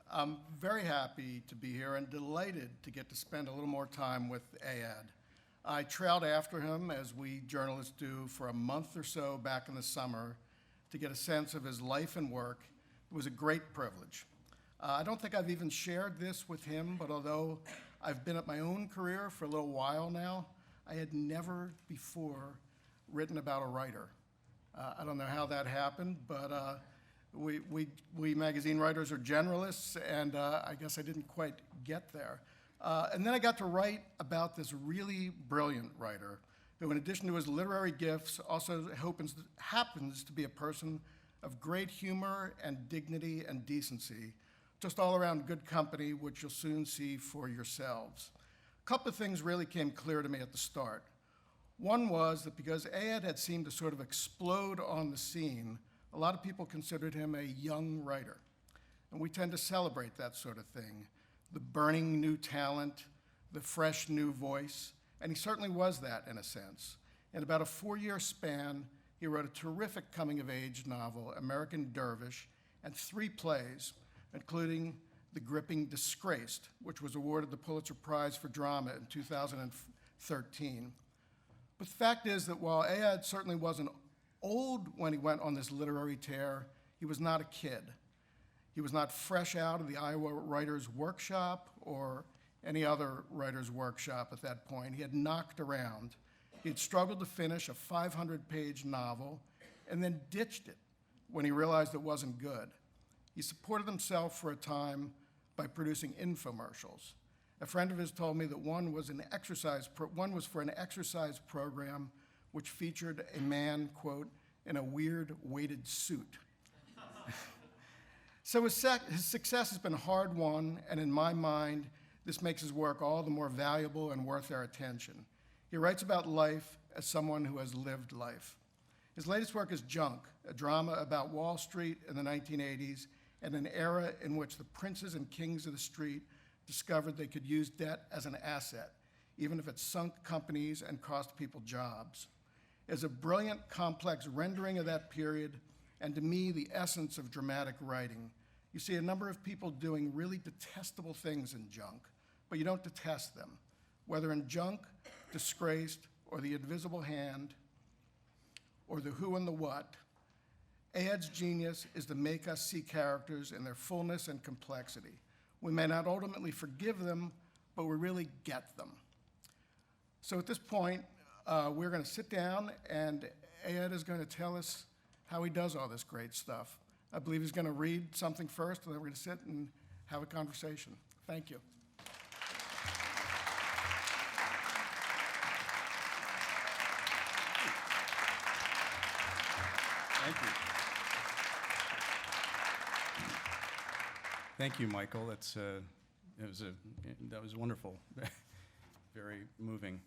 I'm very happy to be here and delighted to get to spend a little more time with Ayad. I trailed after him, as we journalists do, for a month or so back in the summer to get a sense of his life and work. It was a great privilege. I don't think I've even shared this with him, but although I've been at my own career for a little while now, I had never before written about a writer. I don't know how that happened, but we magazine writers are generalists, and I guess I didn't quite get there. And then I got to write about this really brilliant writer who, in addition to his literary gifts, also happens to be a person of great humor and dignity and decency, just all around good company, which you'll soon see for yourselves. A couple of things really came clear to me at the start. One was that because Ayad had seemed to sort of explode on the scene, a lot of people considered him a young writer. And we tend to celebrate that sort of thing, the burning new talent, the fresh new voice, and he certainly was that in a sense. In about a 4-year span, he wrote a terrific coming-of-age novel, American Dervish, and 3 plays, including the gripping Disgraced, which was awarded the Pulitzer Prize for Drama in 2013. But the fact is that while Ayad certainly wasn't old when he went on this literary tear, he was not a kid. He was not fresh out of the Iowa Writers Workshop or any other writer's workshop at that point. He had knocked around. He had struggled to finish a 500-page novel and then ditched it when he realized it wasn't good. He supported himself for a time by producing infomercials. A friend of his told me that one was for an exercise program which featured a man, quote, in a weird weighted suit. So his success has been hard-won, and in my mind, this makes his work all the more valuable and worth our attention. He writes about life as someone who has lived life. His latest work is Junk, a drama about Wall Street in the 1980s and an era in which the princes and kings of the street discovered they could use debt as an asset, even if it sunk companies and cost people jobs. It's a brilliant, complex rendering of that period, and to me, the essence of dramatic writing. You see a number of people doing really detestable things in Junk, but you don't detest them. Whether in Junk, Disgraced, or The Invisible Hand, or The Who and the What, Ayad's genius is to make us see characters in their fullness and complexity. We may not ultimately forgive them, but we really get them. So at this point, we're going to sit down, and Ayad is going to tell us how he does all this great stuff. I believe he's going to read something first, and then we're going to sit and have a conversation. Thank you. Thank you. Thank you, Michael. That was wonderful, very moving.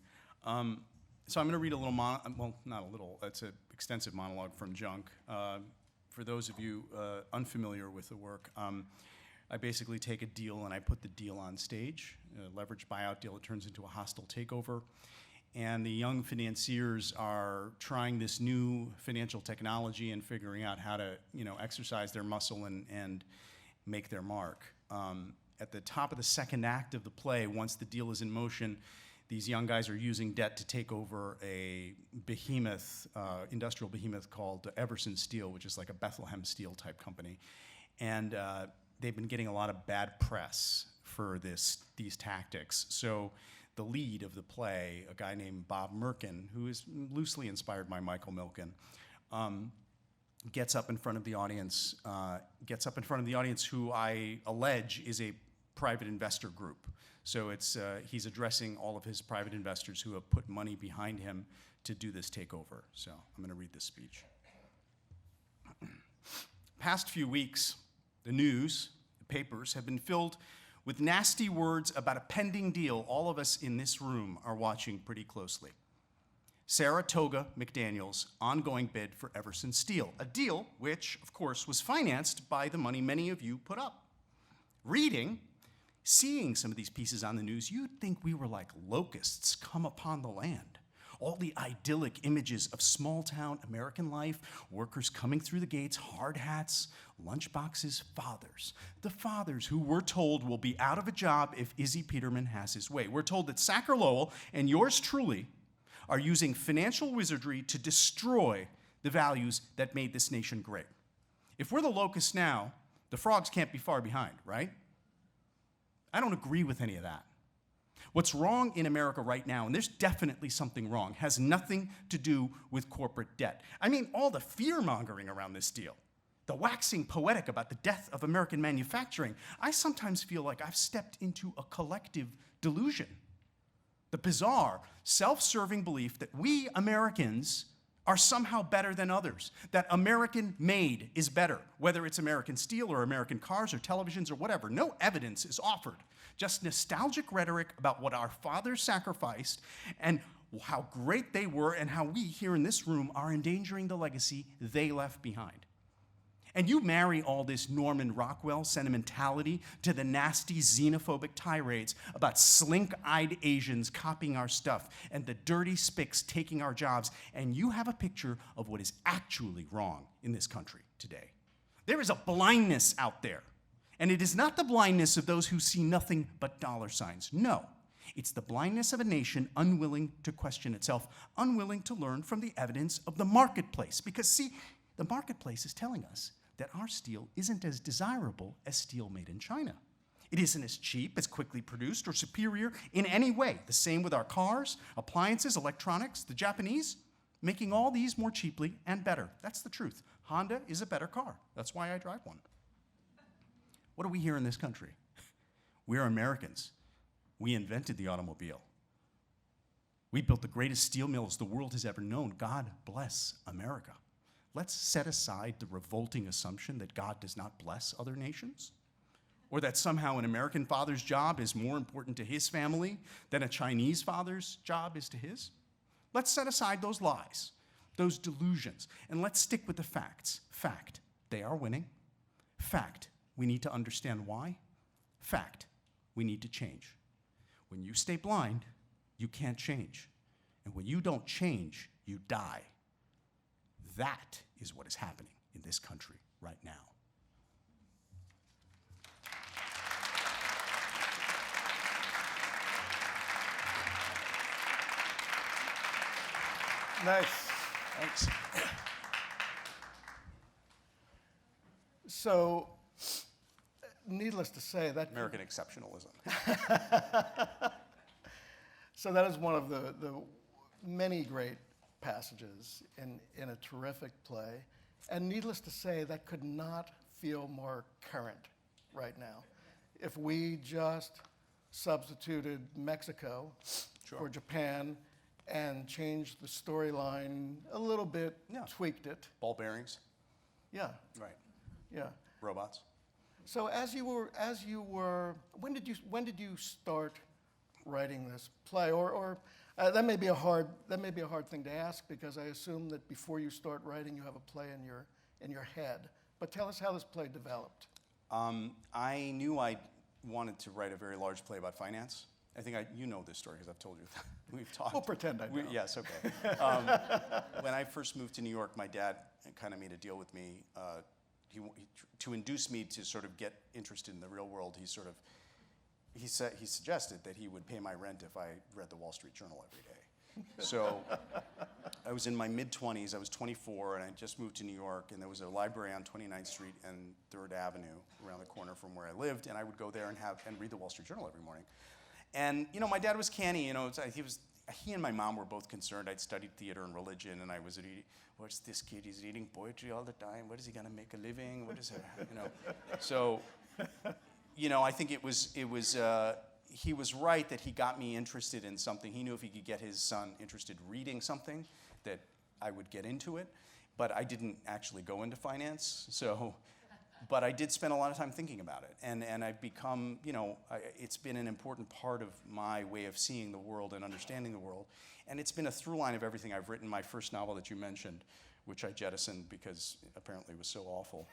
So I'm going to read a little, well, not a little. It's an extensive monologue from Junk. For those of you unfamiliar with the work, I basically take a deal and I put the deal on stage. A leveraged buyout deal, it turns into a hostile takeover. And the young financiers are trying this new financial technology and figuring out how to, exercise their muscle and make their mark. At the top of the second act of the play, once the deal is in motion, these young guys are using debt to take over a behemoth, industrial behemoth called Everson Steel, which is like a Bethlehem Steel type company. And they've been getting a lot of bad press for these tactics. So the lead of the play, a guy named Bob Merkin, who is loosely inspired by Michael Milken, gets up in front of the audience, who I allege is a private investor group. So he's addressing all of his private investors who have put money behind him to do this takeover. So I'm going to read this speech. Past few weeks, the news, the papers have been filled with nasty words about a pending deal all of us in this room are watching pretty closely. Saratoga McDaniel's ongoing bid for Everson Steel, a deal which, of course, was financed by the money many of you put up. Seeing some of these pieces on the news, you'd think we were like locusts come upon the land. all the idyllic images of small-town American life, workers coming through the gates, hard hats, lunchboxes, fathers. The fathers who we're told will be out of a job if Izzy Peterman has his way. We're told that Sacker Lowell and yours truly are using financial wizardry to destroy the values that made this nation great. If we're the locusts now, the frogs can't be far behind, right? I don't agree with any of that. What's wrong in America right now, and there's definitely something wrong, has nothing to do with corporate debt. I mean, all the fear-mongering around this deal, the waxing poetic about the death of American manufacturing, I sometimes feel like I've stepped into a collective delusion. The bizarre, self-serving belief that we Americans are somehow better than others, that American-made is better, whether it's American steel or American cars or televisions or whatever. No evidence is offered, just nostalgic rhetoric about what our fathers sacrificed and how great they were and how we here in this room are endangering the legacy they left behind. And you marry all this Norman Rockwell sentimentality to the nasty xenophobic tirades about slink-eyed Asians copying our stuff and the dirty spics taking our jobs, and you have a picture of what is actually wrong in this country today. There is a blindness out there, and it is not the blindness of those who see nothing but dollar signs. No, it's the blindness of a nation unwilling to question itself, unwilling to learn from the evidence of the marketplace. Because see, the marketplace is telling us that our steel isn't as desirable as steel made in China. It isn't as cheap, as quickly produced, or superior in any way. The same with our cars, appliances, electronics, the Japanese, making all these more cheaply and better. That's the truth. Honda is a better car. That's why I drive one. What do we hear in this country? We're Americans. We invented the automobile. We built the greatest steel mills the world has ever known. God bless America. Let's set aside the revolting assumption that God does not bless other nations, or that somehow an American father's job is more important to his family than a Chinese father's job is to his. Let's set aside those lies, those delusions, and let's stick with the facts. Fact, they are winning. Fact, we need to understand why. Fact, we need to change. When you stay blind, you can't change. And when you don't change, you die. That is what is happening in this country right now. Nice. Thanks. So, needless to say, that American exceptionalism. so that is one of the many great passages in a terrific play. And needless to say, that could not feel more current right now. If we just substituted Mexico for Japan and changed the storyline a little bit, tweaked it. Ball bearings. Yeah, Right. yeah. Robots. So as you were, when did you start writing this play? Or that may be a hard thing to ask, because I assume that before you start writing, you have a play in your head. But tell us how this play developed. I knew I wanted to write a very large play about finance. I think you know this story because I've told you that. We've talked. We'll pretend I know. Yes, okay. When I first moved to New York, my dad kind of made a deal with me. To induce me to sort of get interested in the real world, he suggested that he would pay my rent if I read the Wall Street Journal every day. So I was in my mid-20s, I was 24, and I just moved to New York, and there was a library on 29th Street and 3rd Avenue around the corner from where I lived, and I would go there and read the Wall Street Journal every morning. And, my dad was canny, he and my mom were both concerned. I'd studied theater and religion, and I was reading, what's this kid? He's reading poetry all the time. What is he gonna make a living? What is it? So, I think it was he was right that he got me interested in something. He knew if he could get his son interested reading something, that I would get into it. But I didn't actually go into finance, but I did spend a lot of time thinking about it. And I've become, it's been an important part of my way of seeing the world and understanding the world. And it's been a through line of everything I've written. My first novel that you mentioned, which I jettisoned because apparently it was so awful.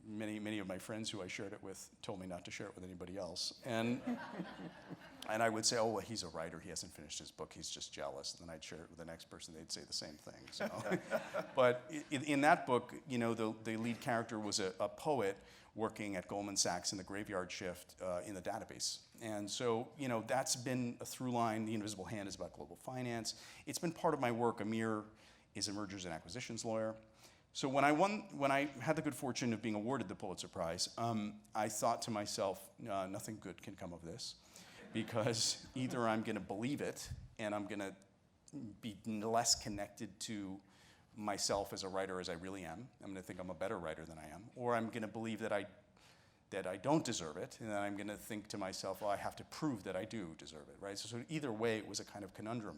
Many of my friends who I shared it with told me not to share it with anybody else. And And I would say, oh, well, he's a writer. He hasn't finished his book. He's just jealous. And then I'd share it with the next person. They'd say the same thing. So. But in that book, you know, the lead character was a poet working at Goldman Sachs in the graveyard shift in the database. And so, you know, that's been a through line. The Invisible Hand is about global finance. It's been part of my work. Amir is a mergers and acquisitions lawyer. So when I had the good fortune of being awarded the Pulitzer Prize, I thought to myself, nothing good can come of this, because either I'm going to believe it and I'm going to be less connected to myself as a writer as I really am. I'm going to think I'm a better writer than I am, or I'm going to believe that I don't deserve it, and then I'm going to think to myself, well, I have to prove that I do deserve it, right? So either way, it was a kind of conundrum.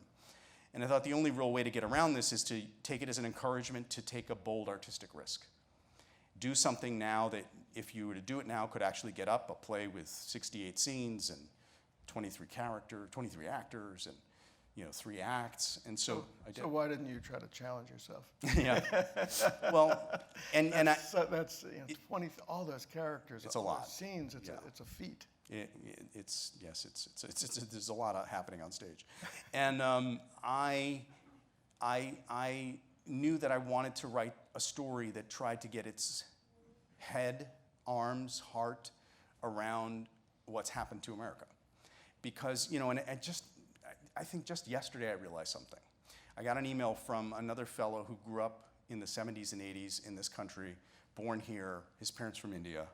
And I thought the only real way to get around this is to take it as an encouragement to take a bold artistic risk. Do something now that, if you were to do it now, could actually get up a play with 68 scenes and 23 actors, and, you know, 3 acts. And so I did. So why didn't you try to challenge yourself? Yeah. Well, that's you know, 20 all those characters. It's a lot. Those scenes. Yeah. It's a feat. There's a lot happening on stage, and I knew that I wanted to write a story that tried to get its head, arms, heart around what's happened to America, because, you know, and I think just yesterday I realized something. I got an email from another fellow who grew up in the 70s and 80s in this country, born here, his parents from India,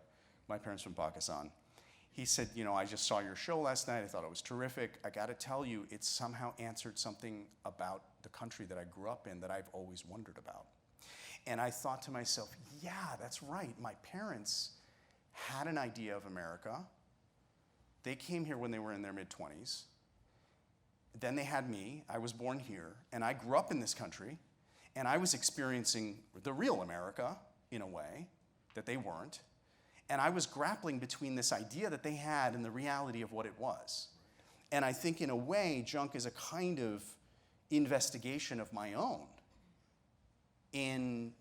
my parents from Pakistan. He said, you know, I just saw your show last night. I thought it was terrific. I got to tell you, it somehow answered something about the country that I grew up in that I've always wondered about. And I thought to myself, yeah, that's right. My parents had an idea of America. They came here when they were in their mid-20s. Then they had me. I was born here, and I grew up in this country, and I was experiencing the real America in a way that they weren't. And I was grappling between this idea that they had and the reality of what it was. And I think, in a way, Junk is a kind of investigation of my own in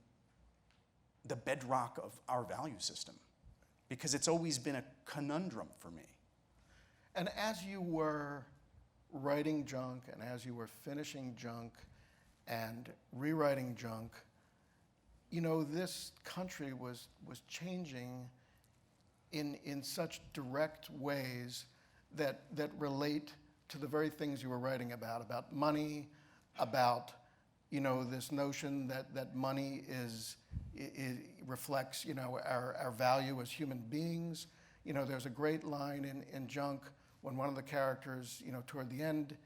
the bedrock of our value system, because it's always been a conundrum for me. And as you were writing Junk, and as you were finishing Junk and rewriting Junk, you know, this country was changing in such direct ways that relate to the very things you were writing about money, about, you know, this notion that money reflects, you know, our value as human beings. You know, there's a great line in Junk when one of the characters, you know, toward the end,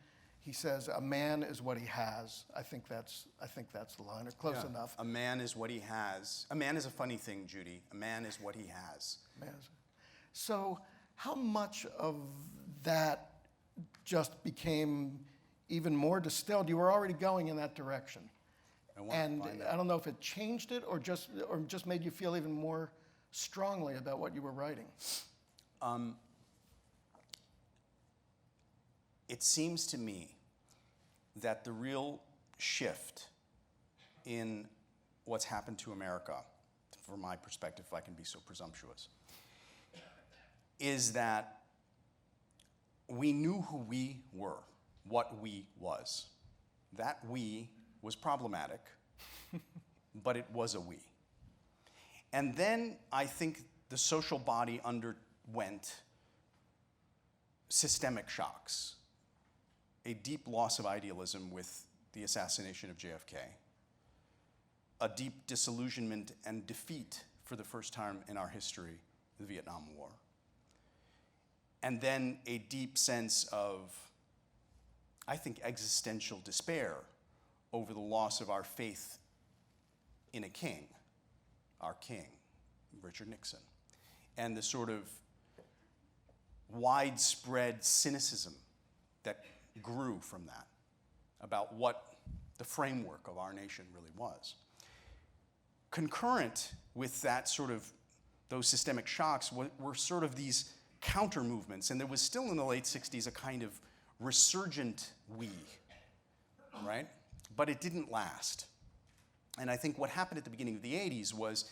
he says, "A man is what he has." I think that's the line, or close enough. A man is what he has. A man is a funny thing, Judy. A man is what he has. So how much of that just became even more distilled? You were already going in that direction. And I don't know if it changed it or just made you feel even more strongly about what you were writing. It seems to me that the real shift in what's happened to America, from my perspective, if I can be so presumptuous, is that we knew who we were, what we was. That we was problematic, but it was a we. And then I think the social body underwent systemic shocks, a deep loss of idealism with the assassination of JFK, a deep disillusionment and defeat for the first time in our history, the Vietnam War, and then a deep sense of, I think, existential despair over the loss of our faith in a king, our king, Richard Nixon, and the sort of widespread cynicism that grew from that about what the framework of our nation really was. Concurrent with that sort of, those systemic shocks were sort of these counter movements, and there was still in the late 60s a kind of resurgent we, right? But it didn't last. And I think what happened at the beginning of the 80s was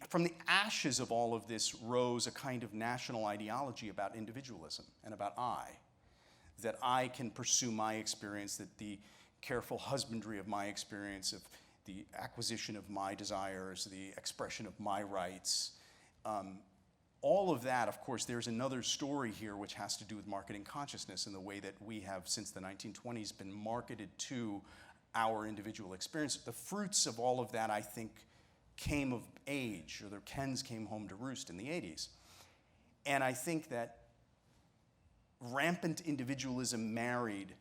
from the ashes of all of this rose a kind of national ideology about individualism and about that I can pursue my experience, that the careful husbandry of my experience, of the acquisition of my desires, the expression of my rights, all of that, of course, there's another story here which has to do with marketing consciousness and the way that we have, since the 1920s, been marketed to our individual experience. The fruits of all of that, I think, came of age, or their Kens came home to roost in the 80s. And I think that rampant individualism married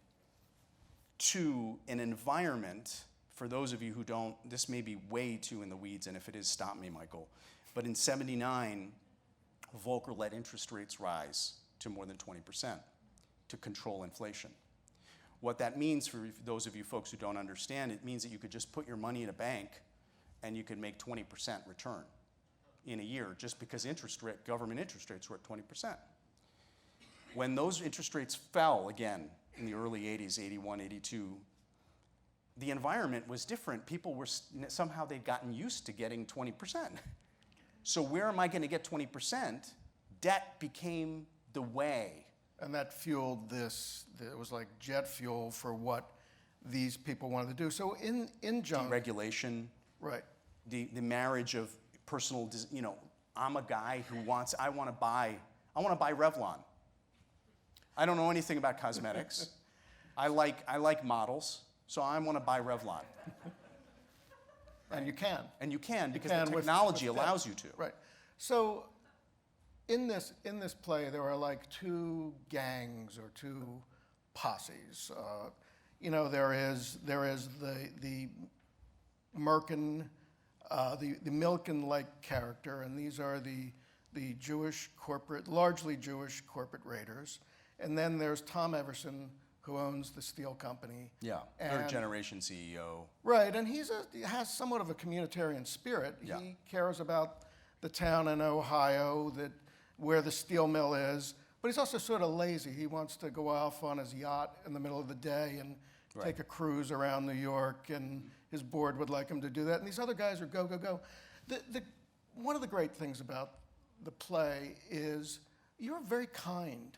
to an environment, for those of you who don't, this may be way too in the weeds, and if it is, stop me, Michael. But in '79, Volcker let interest rates rise to more than 20% to control inflation. What that means for those of you folks who don't understand, it means that you could just put your money in a bank and you could make 20% return in a year just because government interest rates were at 20%. When those interest rates fell again in the early 80s, 81, 82, the environment was different. People were, somehow they'd gotten used to getting 20%. So where am I going to get 20%? Debt became the way. And that fueled this, it was like jet fuel for what these people wanted to do. So in Junk, Deregulation, right, the marriage of personal, I'm a guy who I want to buy Revlon. I don't know anything about cosmetics. I like models, so I want to buy Revlon. and you can. And you can, because can the with technology that. allows you to. Right. So in this play, there are like two gangs or two posses. There is the Merkin, the Milken-like character, and these are the largely Jewish corporate raiders. And then there's Tom Everson, who owns the steel company. Yeah, third generation CEO. Right, and he has somewhat of a communitarian spirit. Yeah. He cares about the town in Ohio where the steel mill is, but he's also sort of lazy. He wants to go off on his yacht in the middle of the day and take a cruise around New York, and his board would like him to do that. And these other guys are go, go, go. One of the great things about the play is you're very kind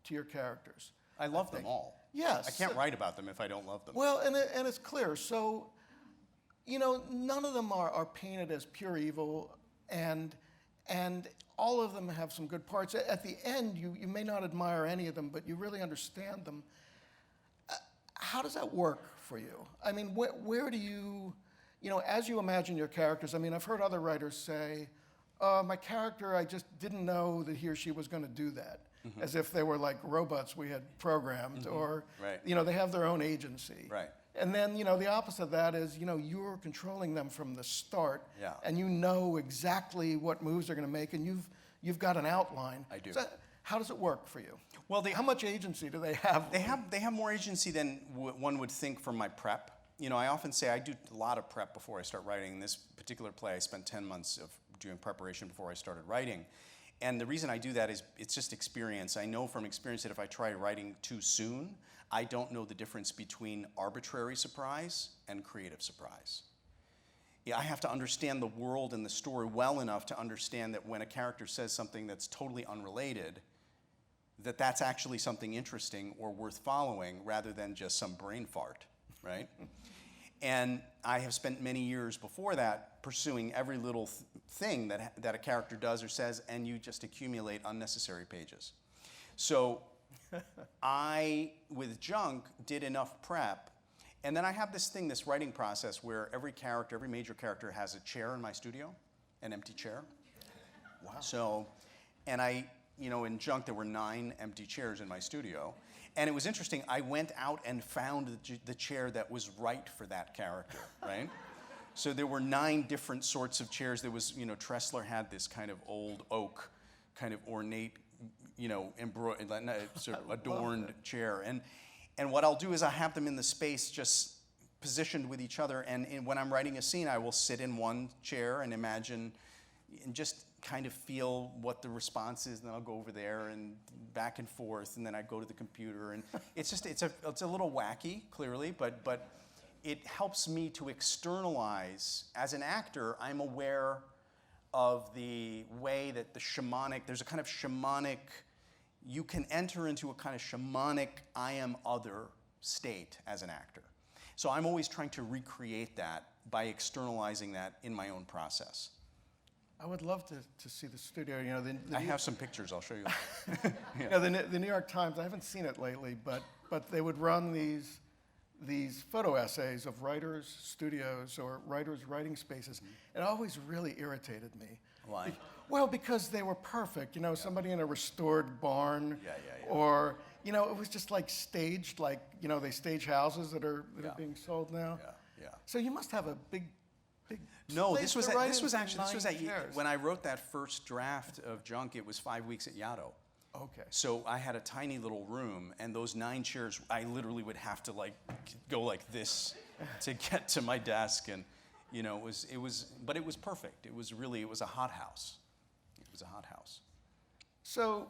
to your characters. I love them all. Yes. I can't write about them if I don't love them. Well, and it's clear. So, none of them are painted as pure evil, and all of them have some good parts. At the end, you may not admire any of them, but you really understand them. How does that work for you? I mean, where do you, as you imagine your characters, I mean, I've heard other writers say, my character, I just didn't know that he or she was going to do that. Mm-hmm. As if they were like robots we had programmed, mm-hmm. or, right. They have their own agency. Right. And then, the opposite of that is, you're controlling them from the start, yeah. and you know exactly what moves they're going to make, and you've got an outline. I do. So how does it work for you? Well, how much agency do they have? They have more agency than one would think from my prep. I often say I do a lot of prep before I start writing. In this particular play, I spent 10 months of doing preparation before I started writing. And the reason I do that is it's just experience. I know from experience that if I try writing too soon, I don't know the difference between arbitrary surprise and creative surprise. Yeah, I have to understand the world and the story well enough to understand that when a character says something that's totally unrelated, that's actually something interesting or worth following rather than just some brain fart, right? And I have spent many years before that pursuing every little thing that a character does or says, and you just accumulate unnecessary pages. So I, with Junk, did enough prep, and then I have this writing process where every major character has a chair in my studio, an empty chair. Wow. So, and in Junk there were 9 empty chairs in my studio. And it was interesting, I went out and found the chair that was right for that character, right? So there were 9 different sorts of chairs. There was, Tressler had this kind of old oak, kind of ornate, sort of adorned chair. And what I'll do is I have them in the space just positioned with each other. And when I'm writing a scene, I will sit in one chair and imagine, and just kind of feel what the response is, and then I'll go over there and back and forth, and then I go to the computer, and it's a little wacky, clearly, but it helps me to externalize. As an actor, I'm aware of the way that the shamanic, there's a kind of shamanic, you can enter into a kind of shamanic I am other state as an actor. So I'm always trying to recreate that by externalizing that in my own process. I would love to see the studio. You know, I have some pictures, I'll show you. you know, the New York Times, I haven't seen it lately, but they would run these photo essays of writers' studios or writers' writing spaces. It always really irritated me. Why? Well, because they were perfect. You know, somebody in a restored barn. Yeah. Or, you know, it was just like staged, like, you know, they stage houses that are being sold now. Yeah. So you must have a big No, space this to write was into actually, this was 9 at, chairs. when I wrote that first draft of Junk, it was 5 weeks at Yaddo. Okay. So I had a tiny little room, and those 9 chairs, I literally would have to like go like this to get to my desk, and you know, but it was perfect. It was a hot house. It was a hot house. So,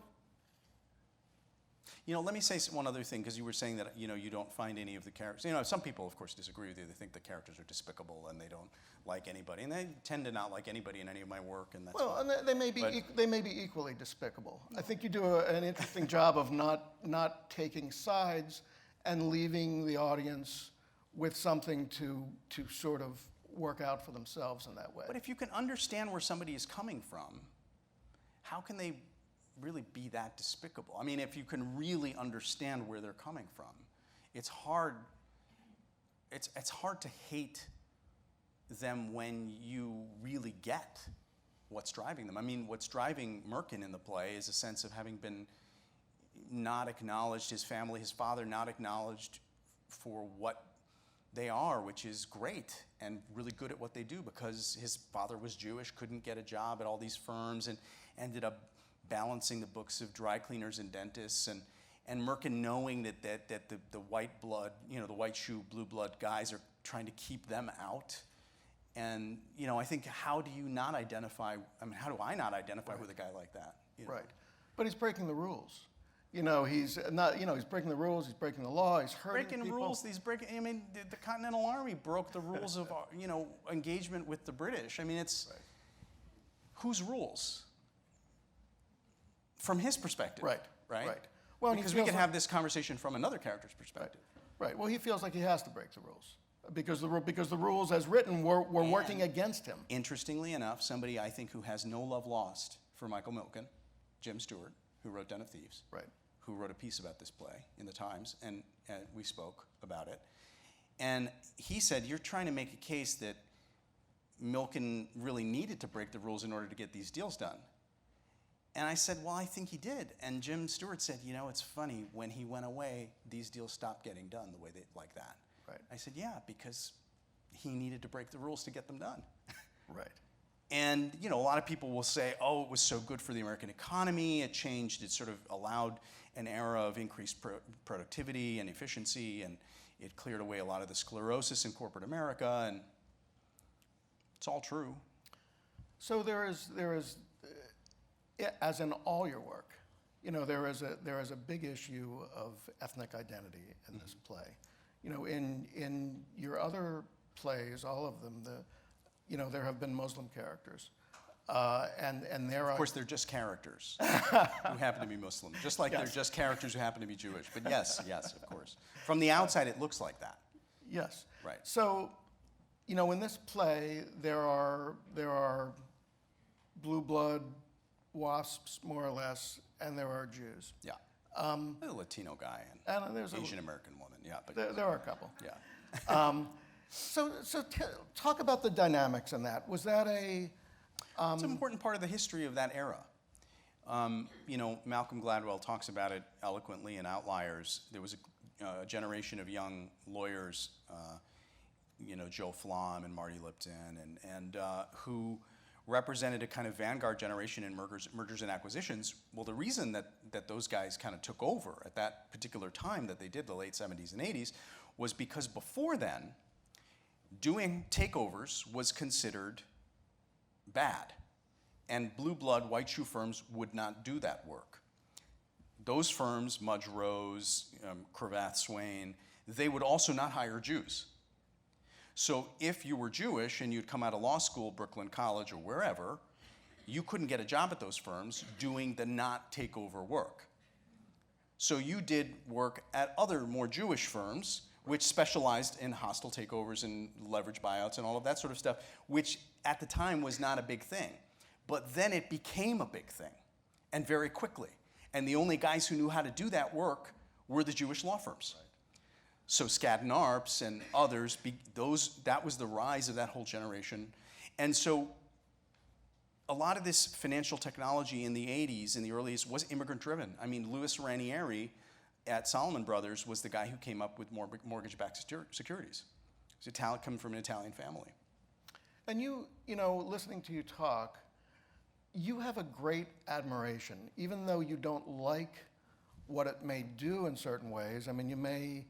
You know, let me say one other thing, because you were saying that, you know, you don't find any of the characters. You know, some people, of course, disagree with you. They think the characters are despicable and they don't like anybody, and they tend to not like anybody in any of my work, and that's well, fine. and they may be equally despicable. I think you do an interesting job of not taking sides and leaving the audience with something to sort of work out for themselves in that way. But if you can understand where somebody is coming from, how can they really be that despicable? I mean, if you can really understand where they're coming from, it's hard. It's hard to hate them when you really get what's driving them. I mean, what's driving Merkin in the play is a sense of having been not acknowledged, his family, his father not acknowledged for what they are, which is great and really good at what they do, because his father was Jewish, couldn't get a job at all these firms, and ended up balancing the books of dry cleaners and dentists, and Merkin knowing that the white blood, you know, the white shoe, blue blood guys are trying to keep them out. And, you know, I think, how do you not identify, I mean, how do I not identify with a guy like that? You know? Right. But he's breaking the rules. You know, he's not, you know, he's breaking the rules, he's breaking the law, he's hurting Breaking people. rules, I mean, the Continental Army broke the rules of, you know, engagement with the British. I mean, it's, whose rules? From his perspective. Right. Well, and he because we feels can like- have this conversation from another character's perspective. Right. Well, he feels like he has to break the rules because the rules as written were working against him. Interestingly enough, somebody I think who has no love lost for Michael Milken, Jim Stewart, who wrote Den of Thieves, Right. who wrote a piece about this play in the Times, and we spoke about it. And he said, you're trying to make a case that Milken really needed to break the rules in order to get these deals done. And I said, well, I think he did. And Jim Stewart said, you know, it's funny, when he went away, these deals stopped getting done the way they like that. Right. I said, yeah, because he needed to break the rules to get them done. Right. And, you know, a lot of people will say, oh, it was so good for the American economy, it changed, it sort of allowed an era of increased productivity and efficiency, and it cleared away a lot of the sclerosis in corporate America, and it's all true. So there is, as in all your work, you know, there is a big issue of ethnic identity in this play. You know, in your other plays, all of them, you know, there have been Muslim characters, and there are. Of course, they're just characters who happen to be Muslim, just like they're just characters who happen to be Jewish. But yes, of course. From the outside, it looks like that. Yes. Right. So, you know, in this play, there are blue blood wasps, more or less, and there are Jews. Yeah. A Latino guy And there's and Asian American woman. Yeah. But there are a couple. yeah. So talk about the dynamics in that. Was that a? It's an important part of the history of that era. You know, Malcolm Gladwell talks about it eloquently in Outliers. There was a generation of young lawyers, you know, Joe Flom and Marty Lipton, and who represented a kind of vanguard generation in mergers and acquisitions. Well, the reason that those guys kind of took over at that particular time that they did, the late 70s and 80s, was because before then, doing takeovers was considered bad. And blue blood, white shoe firms would not do that work. Those firms, Mudge Rose, Cravath Swain, they would also not hire Jews. So if you were Jewish and you'd come out of law school, Brooklyn College or wherever, you couldn't get a job at those firms doing the not takeover work. So you did work at other more Jewish firms, which specialized in hostile takeovers and leverage buyouts and all of that sort of stuff, which at the time was not a big thing. But then it became a big thing, and very quickly. And the only guys who knew how to do that work were the Jewish law firms. Right. So Skadden Arps and others, that was the rise of that whole generation. And so a lot of this financial technology in the 80s, in the early 80s, was immigrant-driven. I mean, Louis Ranieri at Salomon Brothers was the guy who came up with mortgage-backed securities. He's Italian, coming from an Italian family. And you know, listening to you talk, you have a great admiration, even though you don't like what it may do in certain ways. I mean, you may,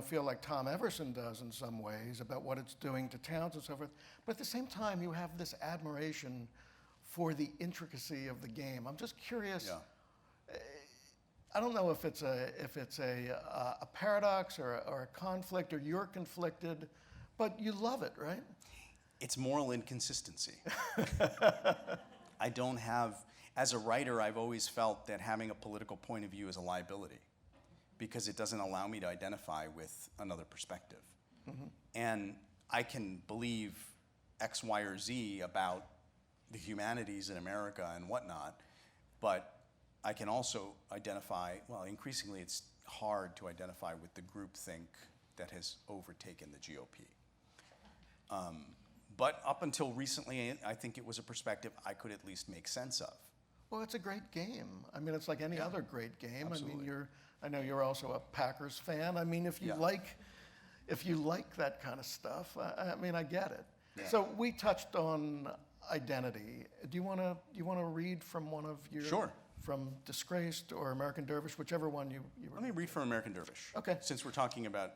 feel like Tom Everson does in some ways about what it's doing to towns and so forth. But at the same time, you have this admiration for the intricacy of the game. I'm just curious. Yeah. I don't know if it's a paradox or a conflict, or you're conflicted, but you love it, right? It's moral inconsistency. I don't have, as a writer, I've always felt that having a political point of view is a liability because it doesn't allow me to identify with another perspective. Mm-hmm. And I can believe X, Y, or Z about the humanities in America and whatnot, but I can also identify, well, increasingly it's hard to identify with the groupthink that has overtaken the GOP. But up until recently, I think it was a perspective I could at least make sense of. Well, it's a great game. I mean, it's like any other great game. Absolutely. I mean, I know you're also a Packers fan. I mean, if you like that kind of stuff, I mean, I get it. Yeah. So we touched on identity. Do you want to read from one of your? Sure. From Disgraced or American Dervish, whichever one you Let me read from American Dervish. Okay. Since we're talking about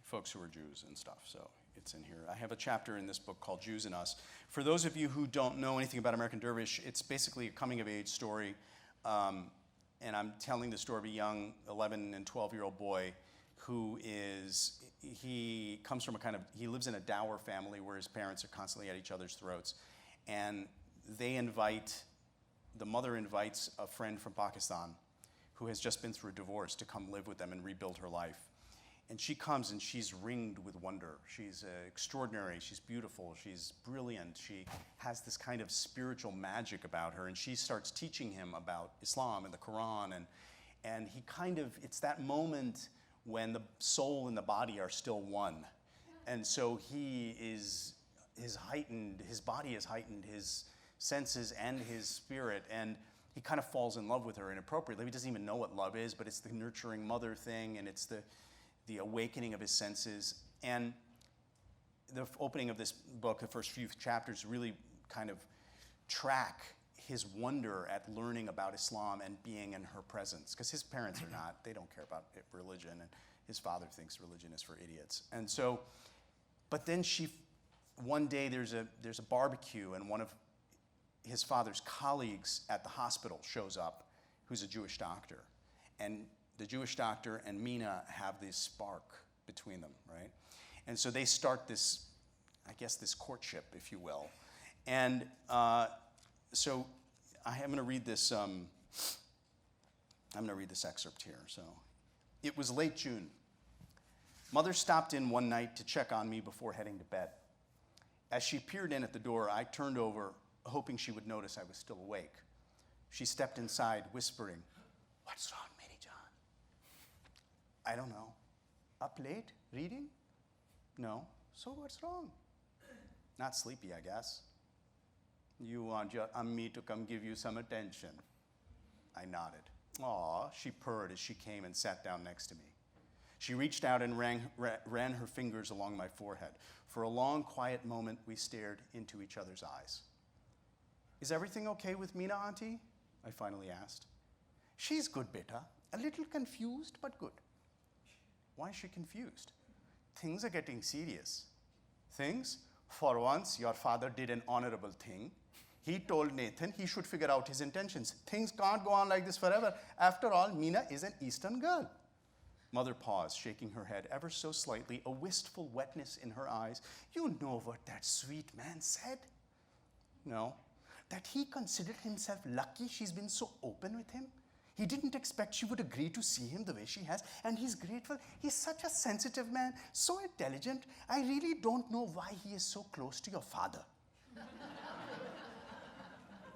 folks who are Jews and stuff, so it's in here. I have a chapter in this book called Jews and Us. For those of you who don't know anything about American Dervish, it's basically a coming-of-age story, and I'm telling the story of a young 11 and 12-year-old boy who he comes from he lives in a dour family where his parents are constantly at each other's throats, and the mother invites a friend from Pakistan who has just been through a divorce to come live with them and rebuild her life. And she comes and she's ringed with wonder. She's extraordinary, she's beautiful, she's brilliant. She has this kind of spiritual magic about her, and she starts teaching him about Islam and the Quran. And he it's that moment when the soul and the body are still one. And so his body is heightened, his senses and his spirit, and he kind of falls in love with her inappropriately. He doesn't even know what love is, but it's the nurturing mother thing, and it's the awakening of his senses. And the opening of this book, the first few chapters, really kind of track his wonder at learning about Islam and being in her presence, because his parents are not, they don't care about religion, and his father thinks religion is for idiots. And so, but then one day there's a barbecue, and one of his father's colleagues at the hospital shows up, who's a Jewish doctor. And the Jewish doctor and Mina have this spark between them, right? And so they start this courtship, if you will. And so I'm going to read this. I'm going to read this excerpt here. So, it was late June. Mother stopped in one night to check on me before heading to bed. As she peered in at the door, I turned over, hoping she would notice I was still awake. She stepped inside, whispering, "What's wrong, Mary John?" "I don't know." "Up late, reading?" "No." "So what's wrong?" "Not sleepy, I guess." "You want your ummi to come give you some attention?" I nodded. "Aw," she purred as she came and sat down next to me. She reached out and ran her fingers along my forehead. For a long, quiet moment, we stared into each other's eyes. "Is everything okay with Mina, Auntie?" I finally asked. "She's good, beta. A little confused, but good." "Why is she confused?" "Things are getting serious." "Things?" "For once, your father did an honorable thing. He told Nathan he should figure out his intentions. Things can't go on like this forever. After all, Mina is an Eastern girl." Mother paused, shaking her head ever so slightly, a wistful wetness in her eyes. "You know what that sweet man said?" "No." that he considered himself lucky she's been so open with him. He didn't expect she would agree to see him the way she has, and he's grateful. He's such a sensitive man, so intelligent. I really don't know why he is so close to your father.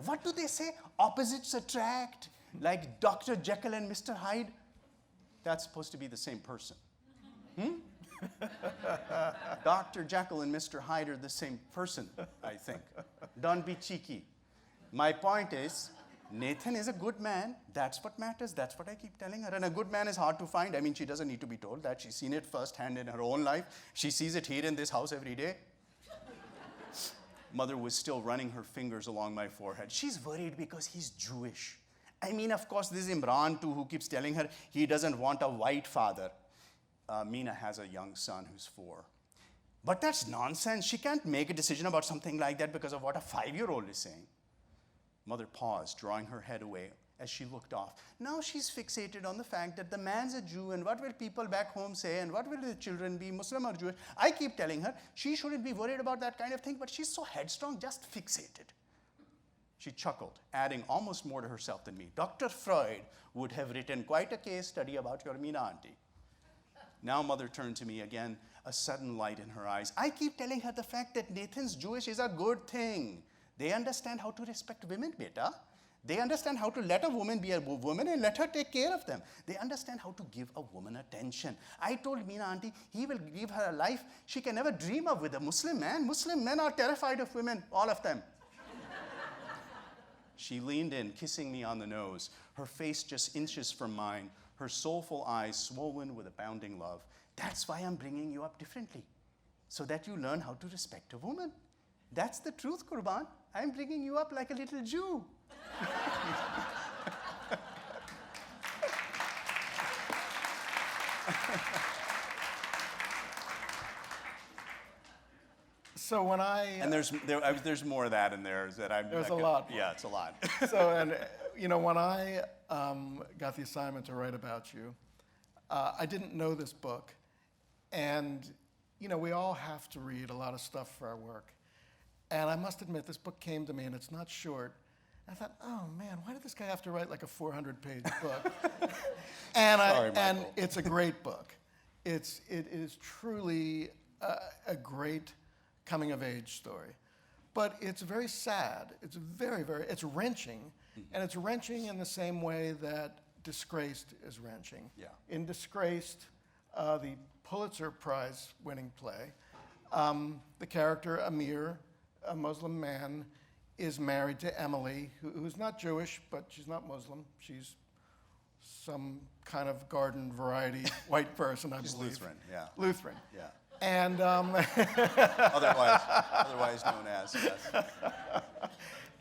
What do they say? Opposites attract, like Dr. Jekyll and Mr. Hyde. That's supposed to be the same person. Dr. Jekyll and Mr. Hyde are the same person, I think. Don't be cheeky. My point is, Nathan is a good man. That's what matters. That's what I keep telling her. And a good man is hard to find. I mean, she doesn't need to be told that. She's seen it firsthand in her own life. She sees it here in this house every day. Mother was still running her fingers along my forehead. She's worried because he's Jewish. I mean, of course, this is Imran too, who keeps telling her he doesn't want a white father. Meena has a young son who's 4. But that's nonsense. She can't make a decision about something like that because of what a 5-year-old is saying. Mother paused, drawing her head away as she looked off. Now she's fixated on the fact that the man's a Jew, and what will people back home say, and what will the children be, Muslim or Jewish? I keep telling her she shouldn't be worried about that kind of thing, but she's so headstrong, just fixated. She chuckled, adding almost more to herself than me. Dr. Freud would have written quite a case study about your Meena auntie. Now Mother turned to me again, a sudden light in her eyes. I keep telling her the fact that Nathan's Jewish is a good thing. They understand how to respect women, beta. They understand how to let a woman be a woman and let her take care of them. They understand how to give a woman attention. I told Meena auntie he will give her a life she can never dream of with a Muslim man. Muslim men are terrified of women, all of them. She leaned in, kissing me on the nose, her face just inches from mine, her soulful eyes swollen with abounding love. That's why I'm bringing you up differently, so that you learn how to respect a woman. That's the truth, Qurban. I'm bringing you up like a little Jew. So when And there's more of that in there that I'm. There's a lot more. Yeah, it's a lot. So, and you know, when I got the assignment to write about you, I didn't know this book, and you know, we all have to read a lot of stuff for our work. And I must admit, this book came to me, and it's not short. I thought, oh man, why did this guy have to write like a 400-page book? And it's a great book. It is truly a great coming-of-age story. But it's very sad. It's it's wrenching. And it's wrenching in the same way that Disgraced is wrenching. Yeah. In Disgraced, the Pulitzer Prize winning play, the character Amir, a Muslim man, is married to Emily, who's not Jewish, but she's not Muslim. She's some kind of garden variety white person, I She's believe. Lutheran, yeah. Lutheran. Yeah. And Otherwise known as. Yes.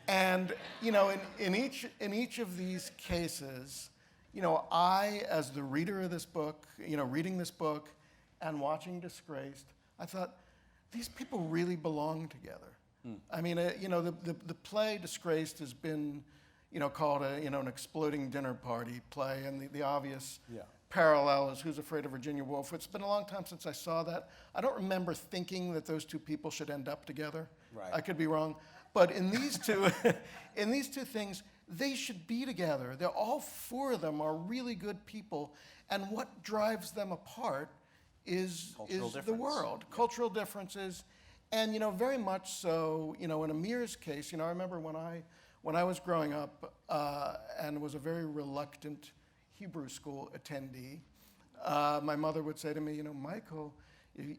and you know, in each of these cases, you know, I, as the reader of this book, you know, reading this book and watching Disgraced, I thought these people really belong together. I mean, you know, the play Disgraced has been, you know, called an exploding dinner party play, and the obvious parallel is Who's Afraid of Virginia Woolf. It's been a long time since I saw that. I don't remember thinking that those two people should end up together. Right. I could be wrong, but in these two, in these two things, they should be together. They're all 4 of them are really good people, and what drives them apart is the world, cultural differences. And, you know, very much so, you know, in Amir's case, you know, I remember when I was growing up and was a very reluctant Hebrew school attendee, my mother would say to me, you know, Michael,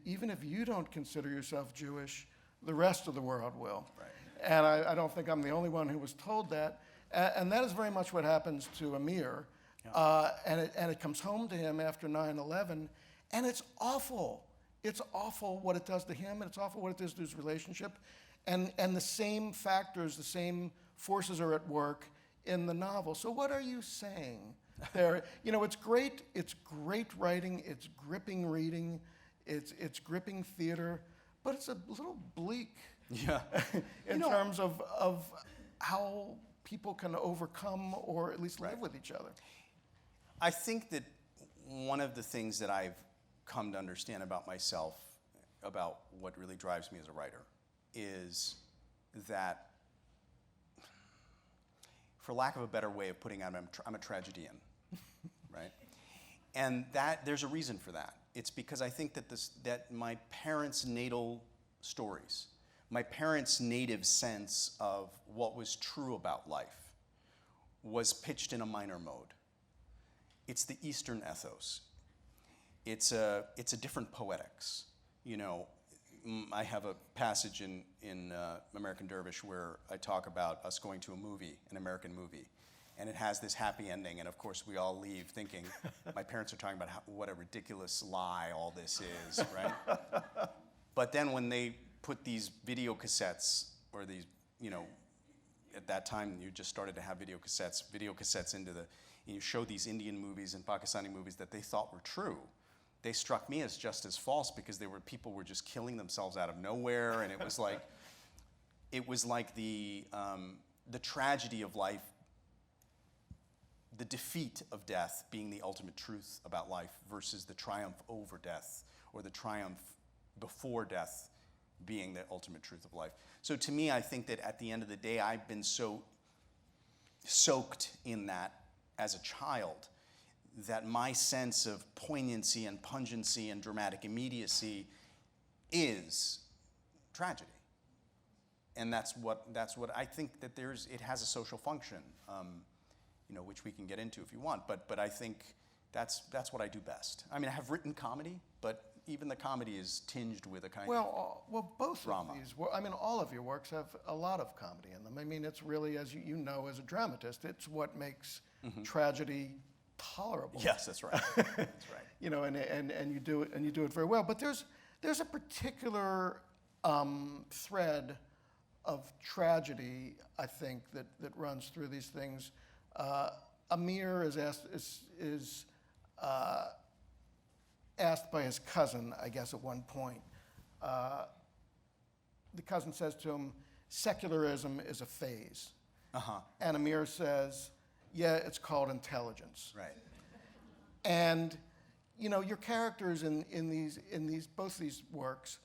even if you don't consider yourself Jewish, the rest of the world will. Right. And I don't think I'm the only one who was told that. And that is very much what happens to Amir. Yeah. And it comes home to him after 9/11, and it's awful. It's awful what it does to him, and it's awful what it does to his relationship. And the same factors, the same forces are at work in the novel. So what are you saying there? You know, it's great writing, it's gripping reading, it's gripping theater, but it's a little bleak in terms of how people can overcome or at least live with each other. I think that one of the things that I've come to understand about myself, about what really drives me as a writer, is that for lack of a better way of putting it, I'm a tragedian, right? And there's a reason for that. It's because I think that my parents' natal stories, my parents' native sense of what was true about life was pitched in a minor mode. It's the Eastern ethos. It's a different poetics. You know, I have a passage in American Dervish where I talk about us going to a movie, an American movie, and it has this happy ending, and of course we all leave thinking, my parents are talking about what a ridiculous lie all this is, right? But then when they put these video cassettes, or these, you know, at that time you just started to have video cassettes into the, and you show these Indian movies and Pakistani movies that they thought were true. They struck me as just as false because people were just killing themselves out of nowhere, and it was like the tragedy of life, the defeat of death being the ultimate truth about life versus the triumph over death, or the triumph before death being the ultimate truth of life. So to me, I think that at the end of the day, I've been so soaked in that as a child that my sense of poignancy and pungency and dramatic immediacy is tragedy. And that's what I think that it has a social function, you know, which we can get into if you want, but I think that's what I do best. I mean, I have written comedy, but even the comedy is tinged with a kind of Well, both drama. of these, I mean, all of your works have a lot of comedy in them. I mean, it's really, as you know, as a dramatist, it's what makes tragedy tolerable. Yes, that's right. That's right. You know, and you do it very well. But there's a particular thread of tragedy, I think, that runs through these things. Amir is asked by his cousin, I guess, at one point. The cousin says to him, "Secularism is a phase." And Amir says, "Yeah, it's called intelligence." Right. And you know, your characters in both these works